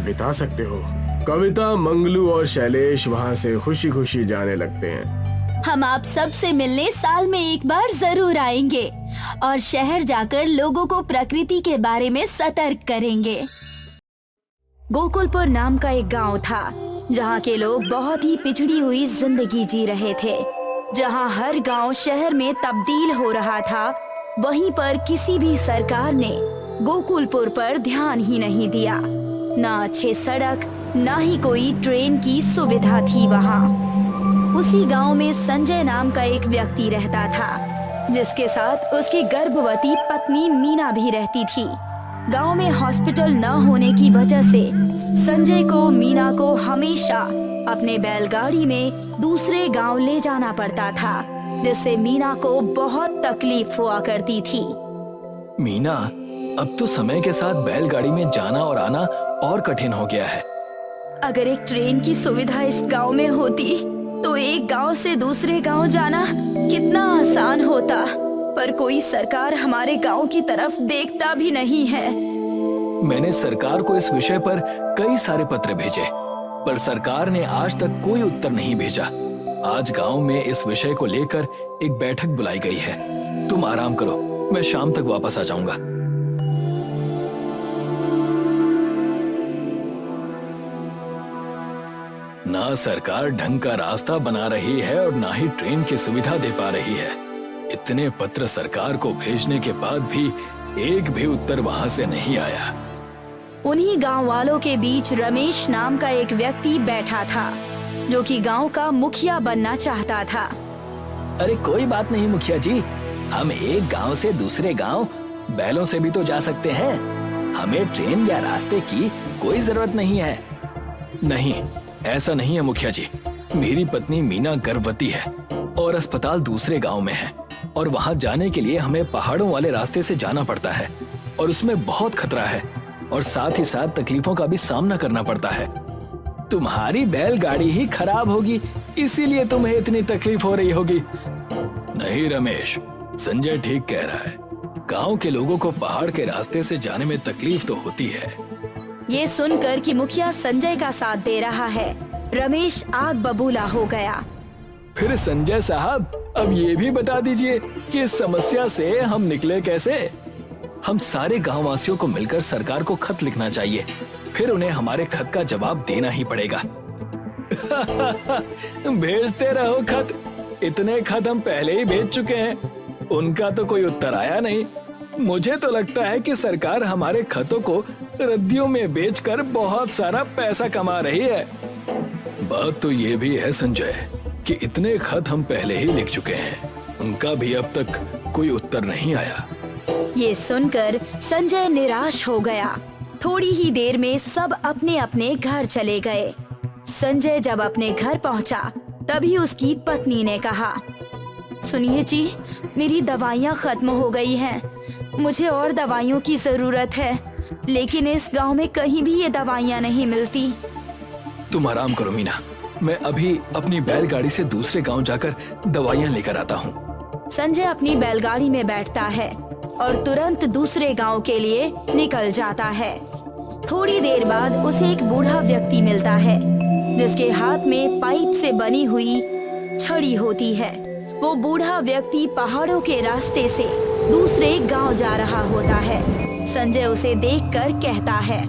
बिता सकते हो। कविता, मंगलू और शैलेश वहाँ से खुशी खुशी जाने लगते हैं। हम आप सब से मिलने साल में एक बार जरूर आएंगे और शहर जाकर लोगों को प्रकृति के बारे में सतर्क करेंगे। गोकुलपुर नाम का एक गांव था जहां के लोग बहुत ही पिछड़ी हुई जिंदगी जी रहे थे। जहां हर गांव शहर में तब्दील हो रहा था, वहीं पर किसी भी सरकार ने गोकुलपुर पर ध्यान ही नहीं दिया। ना अच्छे सड़क, ना ही कोई ट्रेन की सुविधा थी वहां। उसी गांव में संजय नाम का एक व्यक्ति रहता था, जिसके साथ उसकी गर्भवती पत्नी मीना भी रहती थी। गांव में हॉस्पिटल न होने की वजह से संजय को मीना को हमेशा अपने बैलगाड़ी में दूसरे गांव ले जाना पड़ता था, जिससे मीना को बहुत तकलीफ हुआ करती थी। मीना, अब तो समय के साथ बैलगाड़ी में जाना और आना और कठिन हो गया है। अगर एक ट्रेन की सुविधा इस गांव में होती तो एक गांव से दूसरे गांव जाना कितना आसान होता, पर कोई सरकार हमारे गांव की तरफ देखता भी नहीं है। मैंने सरकार को इस विषय पर कई सारे पत्र भेजे, पर सरकार ने आज तक कोई उत्तर नहीं भेजा। आज गांव में इस विषय को लेकर एक बैठक बुलाई गई है। तुम आराम करो, मैं शाम तक वापस आ जाऊंगा। ना सरकार ढंग का रास्ता बना रही है और ना ही ट्रेन की सुविधा दे पा रही है। इतने पत्र सरकार को भेजने के बाद भी एक भी उत्तर वहां से नहीं आया। उन्हीं गांव वालों के बीच रमेश नाम का एक व्यक्ति बैठा था, जो कि गांव का मुखिया बनना चाहता था। अरे कोई बात नहीं मुखिया जी, हम एक गांव से दूसरे गांव बैलों से भी तो जा सकते हैं। हमें ट्रेन या रास्ते की कोई जरूरत नहीं है। नहीं, ऐसा नहीं है मुखिया जी। मेरी पत्नी मीना गर्भवती है और अस्पताल दूसरे गांव में है, और वहां जाने के लिए हमें पहाड़ों वाले रास्ते से जाना पड़ता है, और उसमें बहुत खतरा है और साथ ही साथ तकलीफों का भी सामना करना पड़ता है। तुम्हारी बैलगाड़ी ही खराब होगी, इसीलिए तुम्हें इतनी तकलीफ हो रही होगी। नहीं रमेश, संजय ठीक कह रहा है। गांव के लोगों को पहाड़ के रास्ते से जाने में तकलीफ तो होती है। ये सुनकर कि मुखिया संजय का साथ दे रहा है, रमेश आग बबूला हो गया। फिर संजय साहब, अब ये भी बता दीजिए कि इस समस्या से हम निकले कैसे? हम सारे गांव वासियों को मिलकर सरकार को खत लिखना चाहिए, फिर उन्हें हमारे खत का जवाब देना ही पड़ेगा। भेजते रहो खत। इतने खत हम पहले ही भेज चुके हैं, उनका तो कोई उत्तर आया नहीं। मुझे तो लगता है कि सरकार हमारे खतों को रद्दियों में बेचकर बहुत सारा पैसा कमा रही है। बात तो ये भी है संजय कि इतने खत हम पहले ही लिख चुके हैं, उनका भी अब तक कोई उत्तर नहीं आया। ये सुनकर संजय निराश हो गया। थोड़ी ही देर में सब अपने अपने घर चले गए। संजय जब अपने घर पहुंचा, तभी उसकी पत्नी ने कहा, सुनिए जी, मेरी दवाइयाँ खत्म हो गई हैं। मुझे और दवाइयों की जरूरत है, लेकिन इस गांव में कहीं भी ये दवाइयाँ नहीं मिलती। तुम आराम करो मीना, मैं अभी अपनी बैलगाड़ी से दूसरे गांव जाकर दवाइयाँ लेकर आता हूँ। संजय अपनी बैलगाड़ी में बैठता है और तुरंत दूसरे गांव के लिए निकल जाता है। थोड़ी देर बाद उसे एक बूढ़ा व्यक्ति मिलता है, जिसके हाथ में पाइप से बनी हुई छड़ी होती है। वो बूढ़ा व्यक्ति पहाड़ों के रास्ते से दूसरे गांव जा रहा होता है। संजय उसे देखकर कहता है,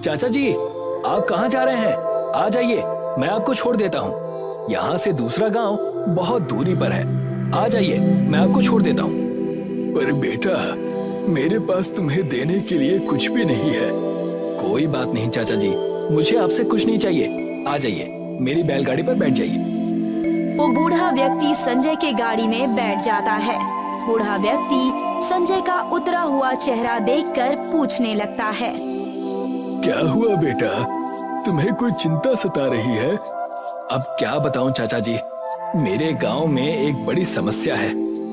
चाचा जी, आप कहाँ जा रहे हैं? आ जाइए, मैं आपको छोड़ देता हूँ। यहाँ से दूसरा गांव बहुत दूरी पर है। आ जाइए, मैं आपको छोड़ देता हूँ। पर बेटा, मेरे पास तुम्हें देने के लिए कुछ भी नहीं है। कोई बात नहीं चाचा जी, मुझे आपसे कुछ नहीं चाहिए। आ जाइए, मेरी बैलगाड़ी पर बैठ जाइए। वो बूढ़ा व्यक्ति संजय के गाड़ी में बैठ जाता है। बूढ़ा व्यक्ति संजय का उतरा हुआ चेहरा देखकर पूछने लगता है, क्या हुआ बेटा, तुम्हें कोई चिंता सता रही है? अब क्या बताऊं चाचा जी, मेरे गांव में एक बड़ी समस्या है।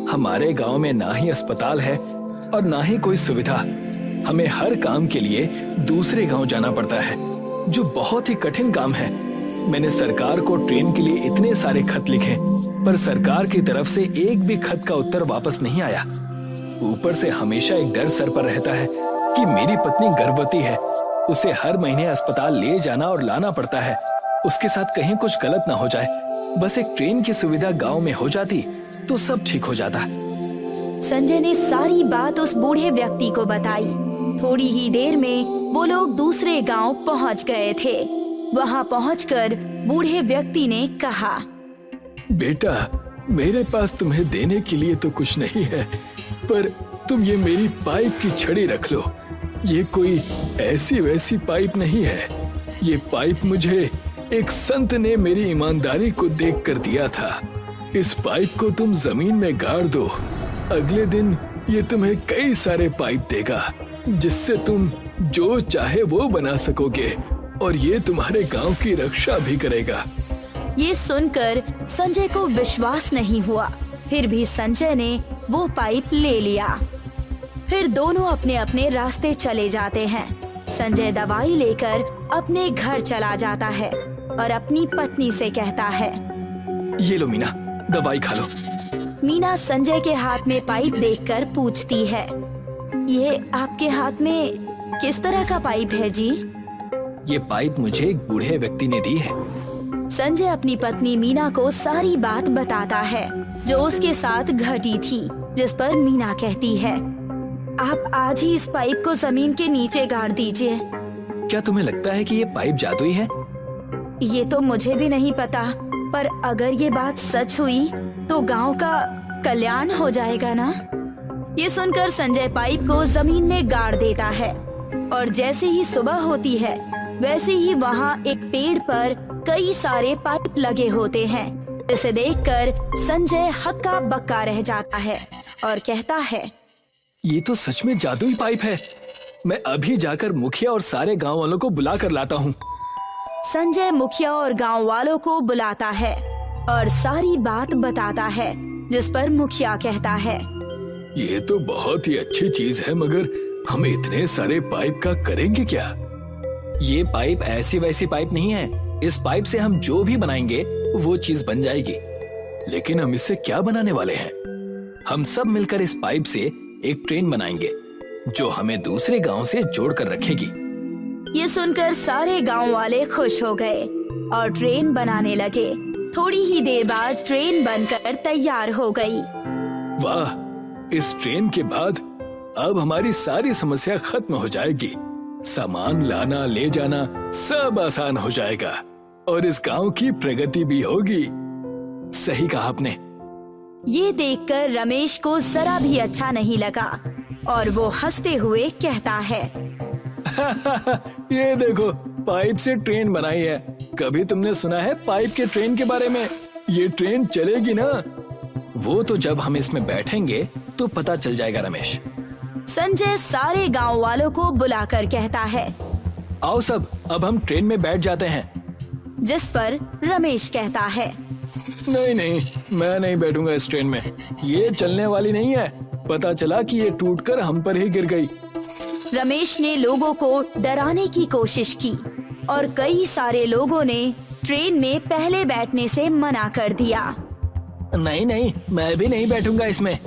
हमारे गांव में ना ही अस्पताल है और ना ही कोई सुविधा। हमें हर काम के लिए दूसरे गांव जाना पड़ता है, जो बहुत ही कठिन काम है। मैंने सरकार को ट्रेन के लिए इतने सारे खत लिखे, पर सरकार की तरफ से एक भी खत का उत्तर वापस नहीं आया। ऊपर से हमेशा एक डर सर पर रहता है कि मेरी पत्नी गर्भवती है उसे हर महीने अस्पताल ले जाना और लाना पड़ता है। उसके साथ कहीं कुछ गलत ना हो जाए। बस एक ट्रेन की सुविधा गांव में हो जाती तो सब ठीक हो जाता। संजय ने सारी बात उस बूढ़े व्यक्ति को बताई। थोड़ी ही देर में वो लोग दूसरे गांव पहुंच गए थे। वहां पहुंचकर बूढ़े व्यक्ति ने कहा, बेटा, मेरे पास तुम्हें देने के लिए तो कुछ नहीं है, पर तुम ये मेरी पाइप की छड़ी रख लो। ये कोई ऐसी वैसी पाइप नहीं है। ये पाइप मुझे एक संत ने मेरी ईमानदारी को देखकर दिया था। इस पाइप को तुम जमीन में गाड़ दो। अगले दिन ये तुम्हें कई सारे पाइप देगा, जिससे तुम जो चाहे वो बना सकोगे, और ये तुम्हारे गांव की रक्षा भी करेगा। ये सुनकर संजय को विश्वास नहीं हुआ। फिर भी संजय ने वो पाइप ले लिया। फिर दोनों अपने अपने रास्ते चले जाते हैं। संजय दवाई लेकर अपने घर चला जाता है और अपनी पत्नी से कहता है, ये लो मीना, दवाई खा लो। मीना संजय के हाथ में पाइप देखकर पूछती है, ये आपके हाथ में किस तरह का पाइप है जी? ये पाइप मुझे एक बूढ़े व्यक्ति ने दी है। संजय अपनी पत्नी मीना को सारी बात बताता है जो उसके साथ घटी थी, जिस पर मीना कहती है, आप आज ही इस पाइप को जमीन के नीचे गाड़ दीजिए। क्या तुम्हें लगता है कि ये पाइप जादुई है? ये तो मुझे भी नहीं पता, पर अगर ये बात सच हुई तो गांव का कल्याण हो जाएगा ना? ये सुनकर संजय पाइप को जमीन में गाड़ देता है और जैसे ही सुबह होती है वैसे ही वहाँ एक पेड़ पर कई सारे पाइप लगे होते हैं, जिसे देखकर संजय हक्का बक्का रह जाता है और कहता है, ये तो सच में जादुई पाइप है। मैं अभी जाकर मुखिया और सारे गांव वालों को बुला कर लाता हूँ। संजय मुखिया और गांव वालों को बुलाता है और सारी बात बताता है, जिस पर मुखिया कहता है, ये तो बहुत ही अच्छी चीज है, मगर हम इतने सारे पाइप का करेंगे क्या? ये पाइप ऐसी वैसी पाइप नहीं है। इस पाइप से हम जो भी बनाएंगे वो चीज बन जाएगी। लेकिन हम इससे क्या बनाने वाले हैं? हम सब मिलकर इस पाइप से एक ट्रेन बनाएंगे जो हमें दूसरे गांव से जोड़कर रखेगी। ये सुनकर सारे गांव वाले खुश हो गए और ट्रेन बनाने लगे। थोड़ी ही देर बाद ट्रेन बनकर तैयार हो गई। वाह, इस ट्रेन के बाद अब हमारी सारी समस्या खत्म हो जाएगी। सामान लाना ले जाना सब आसान हो जाएगा और इस गांव की प्रगति भी होगी। सही कहा आपने। ये देखकर रमेश को जरा भी अच्छा नहीं लगा और वो हंसते हुए कहता है, ये देखो, पाइप से ट्रेन बनाई है। कभी तुमने सुना है पाइप के ट्रेन के बारे में? ये ट्रेन चलेगी ना? वो तो जब हम इसमें बैठेंगे तो पता चल जाएगा रमेश। संजय सारे गांव वालों को बुलाकर कहता है, आओ सब, अब हम ट्रेन में बैठ जाते हैं। जिस पर रमेश कहता है, नहीं नहीं, मैं नहीं बैठूंगा इस ट्रेन में। ये चलने वाली नहीं है। पता चला कि ये टूटकर हम पर ही गिर गई। रमेश ने लोगों को डराने की कोशिश की और कई सारे लोगों ने ट्रेन में पहले बैठने से मना कर दिया। नहीं नहीं, मैं भी नहीं बैठूंगा इसमें।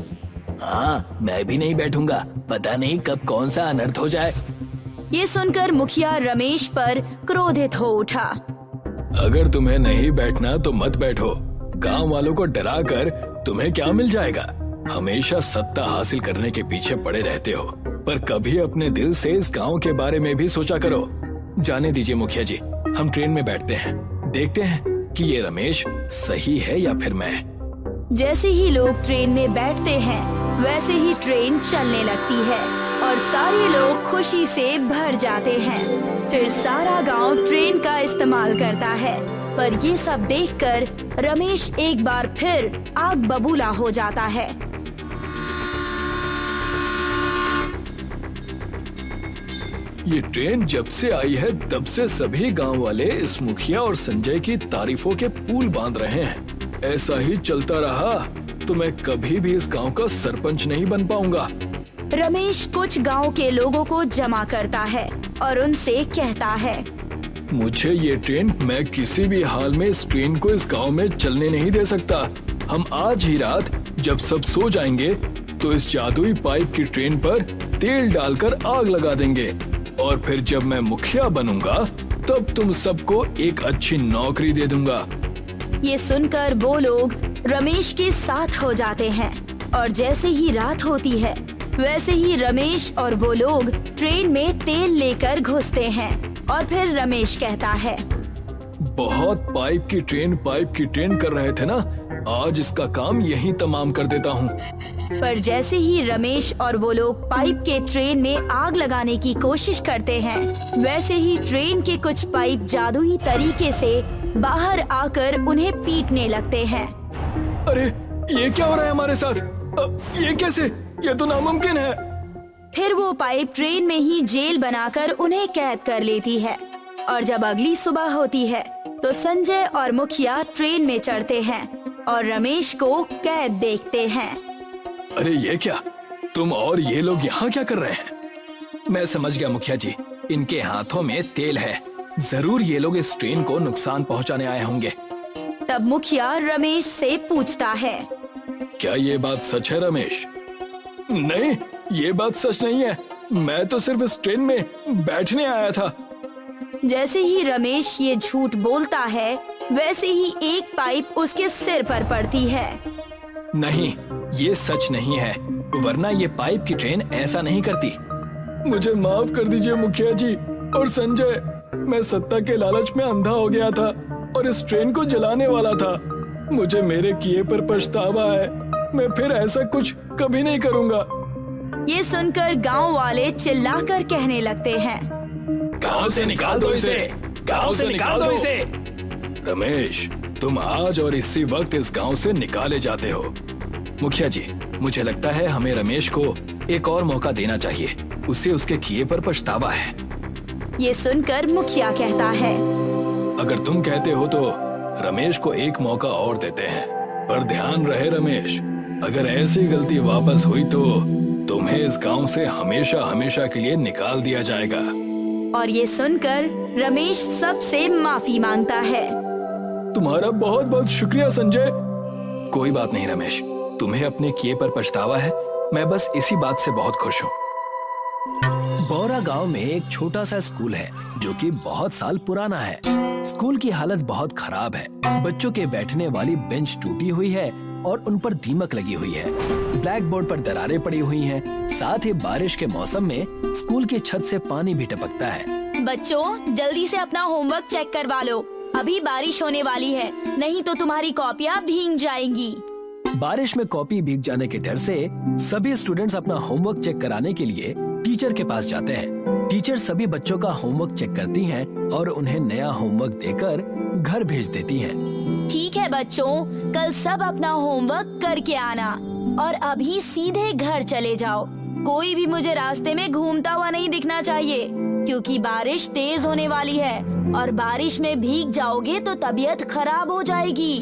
हाँ, मैं भी नहीं बैठूंगा। पता नहीं कब कौन सा अनर्थ हो जाए। ये सुनकर मुखिया रमेश पर क्रोधित हो उठा। अगर तुम्हें नहीं बैठना तो मत बैठो। गांव वालों को डराकर तुम्हें क्या मिल जाएगा? हमेशा सत्ता हासिल करने के पीछे पड़े रहते हो, पर कभी अपने दिल से इस गांव के बारे में भी सोचा करो। जाने दीजिए मुखिया जी, हम ट्रेन में बैठते हैं। देखते हैं कि ये रमेश सही है या फिर मैं। जैसे ही लोग ट्रेन में बैठते हैं वैसे ही ट्रेन चलने लगती है और सारे लोग खुशी से भर जाते हैं। फिर सारा गांव ट्रेन का इस्तेमाल करता है, पर ये सब देखकर रमेश एक बार फिर आग बबूला हो जाता है। ये ट्रेन जब से आई है तब से सभी गांव वाले इस मुखिया और संजय की तारीफों के पुल बांध रहे हैं। ऐसा ही चलता रहा तो मैं कभी भी इस गांव का सरपंच नहीं बन पाऊंगा। रमेश कुछ गांव के लोगों को जमा करता है और उनसे कहता है, मुझे ये ट्रेन, मैं किसी भी हाल में इस ट्रेन को इस गांव में चलने नहीं दे सकता। हम आज ही रात जब सब सो जाएंगे तो इस जादुई पाइप की ट्रेन पर तेल डालकर आग लगा देंगे और फिर जब मैं मुखिया बनूंगा तब तुम सबको एक अच्छी नौकरी दे दूंगा। ये सुनकर वो लोग रमेश के साथ हो जाते हैं और जैसे ही रात होती है वैसे ही रमेश और वो लोग ट्रेन में तेल लेकर घुसते हैं और फिर रमेश कहता है, बहुत पाइप की ट्रेन कर रहे थे ना, आज इसका काम यहीं तमाम कर देता हूँ। पर जैसे ही रमेश और वो लोग पाइप के ट्रेन में आग लगाने की कोशिश करते हैं वैसे ही ट्रेन के कुछ पाइप जादुई तरीके से बाहर आकर उन्हें पीटने लगते हैं। अरे ये क्या हो रहा है हमारे साथ? ये कैसे? ये तो नामुमकिन है। फिर वो पाइप ट्रेन में ही जेल बनाकर उन्हें कैद कर लेती है और जब अगली सुबह होती है तो संजय और मुखिया ट्रेन में चढ़ते हैं और रमेश को कैद देखते हैं। अरे ये क्या? तुम और ये लोग यहाँ क्या कर रहे हैं? मैं समझ गया मुखिया जी, इनके हाथों में तेल है, जरूर ये लोग इस ट्रेन को नुकसान पहुँचाने आए होंगे। तब मुखिया रमेश से पूछता है, क्या ये बात सच है रमेश? नहीं, ये बात सच नहीं है, मैं तो सिर्फ इस ट्रेन में बैठने आया था। जैसे ही रमेश ये झूठ बोलता है वैसे ही एक पाइप उसके सिर पर पड़ती है। नहीं, ये सच नहीं है, वरना ये पाइप की ट्रेन ऐसा नहीं करती। मुझे माफ कर दीजिए मुखिया जी और संजय, मैं सत्ता के लालच में अंधा हो गया था और इस ट्रेन को जलाने वाला था। मुझे मेरे किए पर पछतावा है, मैं फिर ऐसा कुछ कभी नहीं करूँगा। ये सुनकर गांव वाले चिल्लाकर कहने लगते हैं, गांव से निकाल दो इसे, गांव से निकाल दो इसे। रमेश, तुम आज और इसी वक्त इस गांव से निकाले जाते हो। मुखिया जी, मुझे लगता है हमें रमेश को एक और मौका देना चाहिए, उसे उसके किए पर पछतावा है। ये सुनकर मुखिया कहता है, अगर तुम कहते हो तो रमेश को एक मौका और देते हैं, पर ध्यान रहे रमेश, अगर ऐसी गलती वापस हुई तो तुम्हें इस गांव से हमेशा हमेशा के लिए निकाल दिया जाएगा। और ये सुनकर रमेश सबसे माफी मांगता है। तुम्हारा बहुत बहुत शुक्रिया संजय। कोई बात नहीं रमेश, तुम्हें अपने किए पर पछतावा है, मैं बस इसी बात से बहुत खुश हूँ। बौरा गांव में एक छोटा सा स्कूल है जो कि बहुत साल पुराना है। स्कूल की हालत बहुत खराब है, बच्चों के बैठने वाली बेंच टूटी हुई है और उन पर दीमक लगी हुई है। ब्लैक बोर्ड पर दरारें पड़ी हुई हैं। साथ ही बारिश के मौसम में स्कूल की छत से पानी भी टपकता है। बच्चों, जल्दी से अपना होमवर्क चेक करवा लो, अभी बारिश होने वाली है, नहीं तो तुम्हारी कॉपियाँ भीग जाएंगी। बारिश में कॉपी भीग जाने के डर से सभी स्टूडेंट्स अपना होमवर्क चेक कराने के लिए टीचर के पास जाते हैं। टीचर सभी बच्चों का होमवर्क चेक करती हैं और उन्हें नया होमवर्क देकर घर भेज देती हैं। ठीक है बच्चों, कल सब अपना होमवर्क करके आना और अभी सीधे घर चले जाओ। कोई भी मुझे रास्ते में घूमता हुआ नहीं दिखना चाहिए, क्योंकि बारिश तेज होने वाली है और बारिश में भीग जाओगे तो तबीयत खराब हो जाएगी।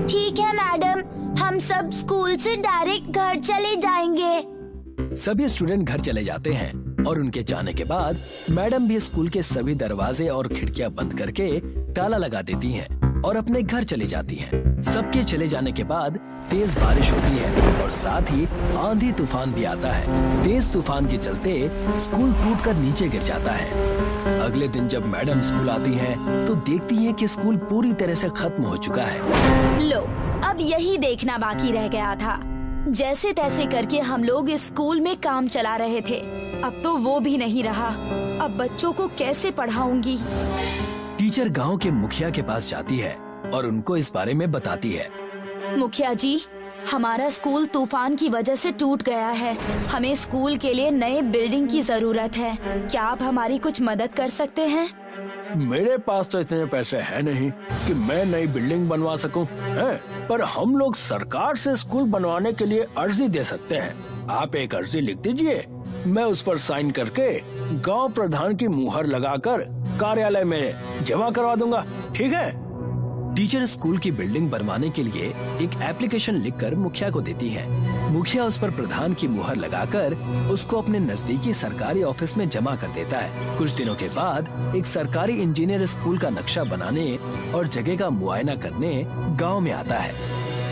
ठीक है मैडम, हम सब स्कूल से डायरेक्ट घर चले जाएंगे। सभी स्टूडेंट घर चले जाते हैं और उनके जाने के बाद मैडम भी स्कूल के सभी दरवाजे और खिड़कियां बंद करके ताला लगा देती हैं और अपने घर चली जाती हैं। सबके चले जाने के बाद तेज बारिश होती है और साथ ही आंधी तूफान भी आता है। तेज तूफान के चलते स्कूल टूटकर नीचे गिर जाता है। अगले दिन जब मैडम स्कूल आती हैं तो देखती हैं कि स्कूल पूरी तरह से खत्म हो चुका है। लो, अब यही देखना बाकी रह गया था। जैसे तैसे करके हम लोग इस स्कूल में काम चला रहे थे, अब तो वो भी नहीं रहा। अब बच्चों को कैसे पढ़ाऊंगी? टीचर गांव के मुखिया के पास जाती है और उनको इस बारे में बताती है। मुखिया जी, हमारा स्कूल तूफान की वजह से टूट गया है। हमें स्कूल के लिए नए बिल्डिंग की जरूरत है। क्या आप हमारी कुछ मदद कर सकते हैं? मेरे पास तो इतने पैसे हैं नहीं कि मैं नई बिल्डिंग बनवा सकूं, पर हम लोग सरकार से स्कूल बनवाने के लिए अर्जी दे सकते हैं। आप एक अर्जी लिख दीजिए, मैं उस पर साइन करके गांव प्रधान की मुहर लगाकर कार्यालय में जमा करवा दूंगा। ठीक है? टीचर स्कूल की बिल्डिंग बनवाने के लिए एक एप्लीकेशन लिखकर मुखिया को देती है। मुखिया उस पर प्रधान की मुहर लगाकर उसको अपने नजदीकी सरकारी ऑफिस में जमा कर देता है। कुछ दिनों के बाद एक सरकारी इंजीनियर स्कूल का नक्शा बनाने और जगह का मुआयना करने गांव में आता है।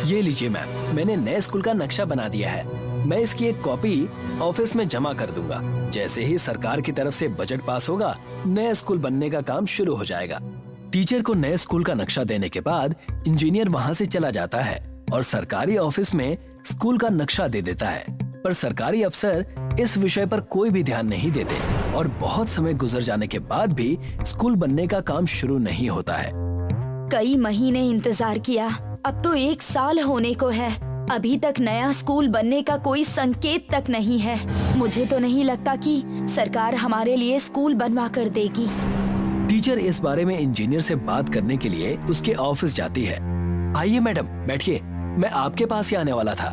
ये लीजिए मैम, मैंने नए स्कूल का नक्शा बना दिया है। मैं इसकी एक कॉपी ऑफिस में जमा कर दूंगा। जैसे ही सरकार की तरफ से बजट पास होगा, नया स्कूल बनने का काम शुरू हो जाएगा। टीचर को नए स्कूल का नक्शा देने के बाद इंजीनियर वहाँ से चला जाता है और सरकारी ऑफिस में स्कूल का नक्शा दे देता है। पर सरकारी अफसर इस विषय पर कोई भी ध्यान नहीं देते और बहुत समय गुजर जाने के बाद भी स्कूल बनने का काम शुरू नहीं होता है। कई महीने इंतजार किया, अब तो 1 साल होने को है। अभी तक नया स्कूल बनने का कोई संकेत तक नहीं है। मुझे तो नहीं लगता कि सरकार हमारे लिए स्कूल बनवा कर देगी। टीचर इस बारे में इंजीनियर से बात करने के लिए उसके ऑफिस जाती है। आइए मैडम, बैठिए, मैं आपके पास ही आने वाला था।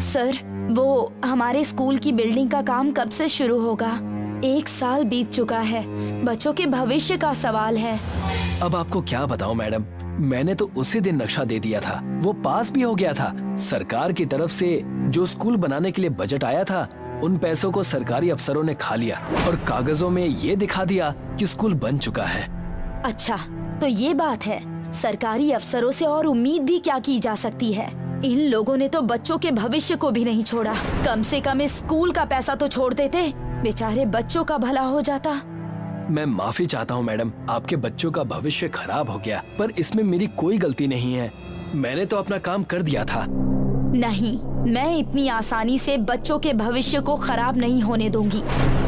सर, वो हमारे स्कूल की बिल्डिंग का काम कब से शुरू होगा? 1 साल बीत चुका है। बच्चों के भविष्य का सवाल है। अब आपको क्या बताऊं मैडम, मैंने तो उसी दिन नक्शा दे दिया था, वो पास भी हो गया था। सरकार की तरफ से जो स्कूल बनाने के लिए बजट आया था, उन पैसों को सरकारी अफसरों ने खा लिया और कागजों में ये दिखा दिया कि स्कूल बन चुका है। अच्छा, तो ये बात है। सरकारी अफसरों से और उम्मीद भी क्या की जा सकती है? इन लोगों ने तो बच्चों के भविष्य को भी नहीं छोड़ा। कम से कम इस स्कूल का पैसा तो छोड़ देते, बेचारे बच्चों का भला हो जाता। मैं माफी चाहता हूँ मैडम, आपके बच्चों का भविष्य खराब हो गया, पर इसमें मेरी कोई गलती नहीं है। मैंने तो अपना काम कर दिया था। नहीं, मैं इतनी आसानी से बच्चों के भविष्य को खराब नहीं होने दूंगी।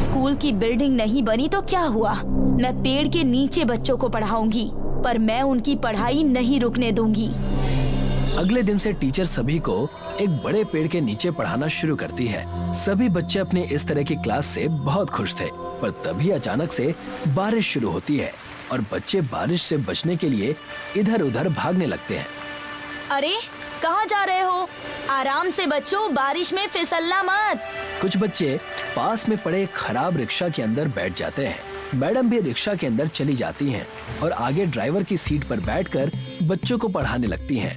स्कूल की बिल्डिंग नहीं बनी तो क्या हुआ? मैं पेड़ के नीचे बच्चों को पढ़ाऊंगी, पर मैं उनकी पढ़ाई नहीं रुकने दूंगी। अगले दिन से टीचर सभी को एक बड़े पेड़ के नीचे पढ़ाना शुरू करती है। सभी बच्चे अपने इस तरह की क्लास से बहुत खुश थे, पर तभी अचानक से बारिश शुरू होती है और बच्चे बारिश से बचने के लिए इधर उधर भागने लगते हैं। अरे, कहाँ जा रहे हो? आराम से बच्चों, बारिश में फिसलना मत। कुछ बच्चे पास में पड़े खराब रिक्शा के अंदर बैठ जाते हैं। मैडम भी रिक्शा के अंदर चली जाती हैं और आगे ड्राइवर की सीट पर बैठकर बच्चों को पढ़ाने लगती हैं।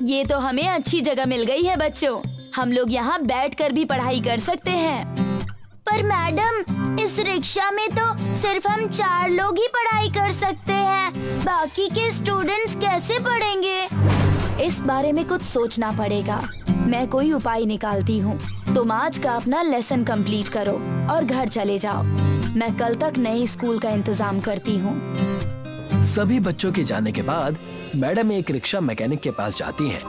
ये तो हमें अच्छी जगह मिल गई है बच्चों, हम लोग यहाँ बैठकर भी पढ़ाई कर सकते हैं। पर मैडम, इस रिक्शा में तो सिर्फ हम 4 लोग ही पढ़ाई कर सकते हैं, बाकी के स्टूडेंट्स कैसे पढ़ेंगे? इस बारे में कुछ सोचना पड़ेगा। मैं कोई उपाय निकालती हूँ। तुम आज का अपना लेसन कंप्लीट करो और घर चले जाओ। मैं कल तक नए स्कूल का इंतजाम करती हूँ। सभी बच्चों के जाने के बाद मैडम एक रिक्शा मैकेनिक के पास जाती हैं।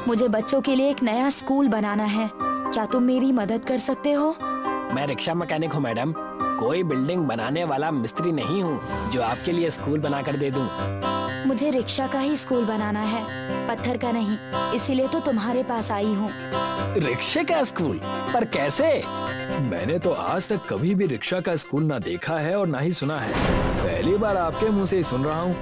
मुझे बच्चों के लिए एक नया स्कूल बनाना है, क्या तुम मेरी मदद कर सकते हो? मैं रिक्शा मैकेनिक हूँ मैडम, कोई बिल्डिंग बनाने वाला मिस्त्री नहीं हूँ जो आपके लिए स्कूल बना कर दे दूँ। मुझे रिक्शा का ही स्कूल बनाना है, पत्थर का नहीं, इसीलिए तो तुम्हारे पास आई हूँ। रिक्शे का स्कूल? पर कैसे? मैंने तो आज तक कभी भी रिक्शा का स्कूल ना देखा है और ना ही सुना है। पहली बार आपके मुंह से ही सुन रहा हूँ।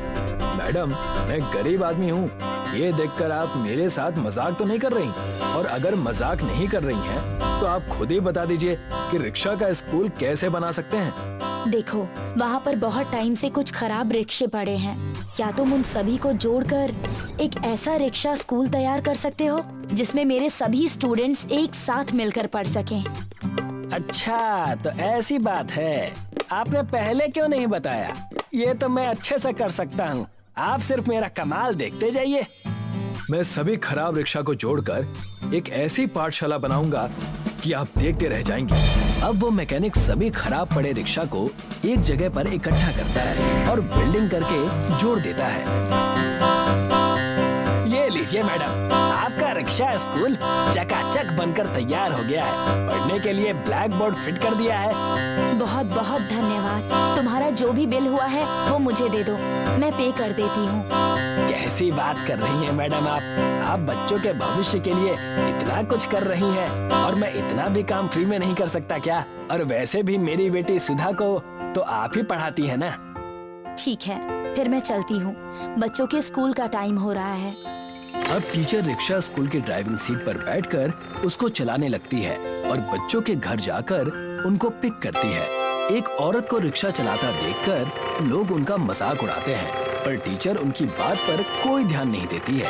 मैडम, मैं गरीब आदमी हूँ, ये देखकर आप मेरे साथ मजाक तो नहीं कर रही? और अगर मजाक नहीं कर रही हैं, तो आप खुद ही बता दीजिए कि रिक्शा का स्कूल कैसे बना सकते हैं। देखो, वहाँ पर बहुत टाइम से कुछ खराब रिक्शे पड़े हैं। क्या तुम उन सभी को जोड़कर एक ऐसा रिक्शा स्कूल तैयार कर सकते हो जिसमें मेरे सभी स्टूडेंट्स एक साथ मिलकर पढ़ सकें? अच्छा, तो ऐसी बात है। आपने पहले क्यों नहीं बताया? ये तो मैं अच्छे से कर सकता हूँ, आप सिर्फ मेरा कमाल देखते जाइए। मैं सभी खराब रिक्शा को जोड़कर एक ऐसी पाठशाला बनाऊंगा कि आप देखते रह जाएंगे। अब वो मैकेनिक सभी खराब पड़े रिक्शा को एक जगह पर इकट्ठा करता है और वेल्डिंग करके जोड़ देता है। ये लीजिए मैडम, आपका रिक्शा स्कूल चकाचक बनकर तैयार हो गया है। पढ़ने के लिए ब्लैक बोर्ड फिट कर दिया है। बहुत बहुत धन्यवाद। तुम्हारा जो भी बिल हुआ है वो मुझे दे दो, मैं पे कर देती हूँ। कैसी बात कर रही हैं मैडम आप बच्चों के भविष्य के लिए इतना कुछ कर रही हैं और मैं इतना भी काम फ्री में नहीं कर सकता क्या? और वैसे भी मेरी बेटी सुधा को तो आप ही पढ़ाती है ना। ठीक है, फिर मैं चलती हूँ, बच्चों के स्कूल का टाइम हो रहा है। अब टीचर रिक्शा स्कूल की ड्राइविंग सीट पर बैठकर उसको चलाने लगती है और बच्चों के घर जाकर उनको पिक करती है। एक औरत को रिक्शा चलाता देखकर लोग उनका मजाक उड़ाते हैं, पर टीचर उनकी बात पर कोई ध्यान नहीं देती है।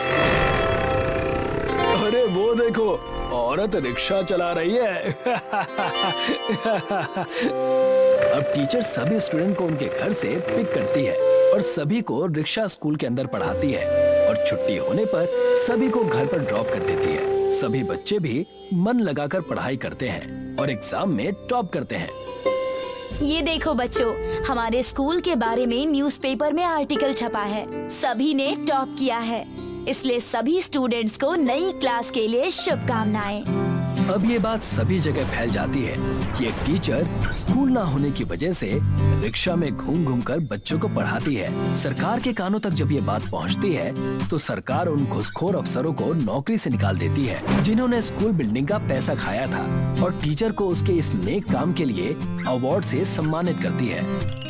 अरे वो देखो, औरत रिक्शा चला रही है। अब टीचर सभी स्टूडेंट को उनके घर से पिक करती है और सभी को रिक्शा स्कूल के अंदर पढ़ाती है और छुट्टी होने पर सभी को घर पर ड्रॉप कर देती है। सभी बच्चे भी मन लगाकर पढ़ाई करते हैं और एग्जाम में टॉप करते हैं। ये देखो बच्चों, हमारे स्कूल के बारे में न्यूज़पेपर में आर्टिकल छपा है। सभी ने टॉप किया है, इसलिए सभी स्टूडेंट्स को नई क्लास के लिए शुभकामनाएं। अब ये बात सभी जगह फैल जाती है कि एक टीचर स्कूल ना होने की वजह से रिक्शा में घूम घूम कर बच्चों को पढ़ाती है। सरकार के कानों तक जब ये बात पहुंचती है तो सरकार उन घुसखोर अफसरों को नौकरी से निकाल देती है जिन्होंने स्कूल बिल्डिंग का पैसा खाया था, और टीचर को उसके इस नेक काम के लिए अवार्ड से सम्मानित करती है।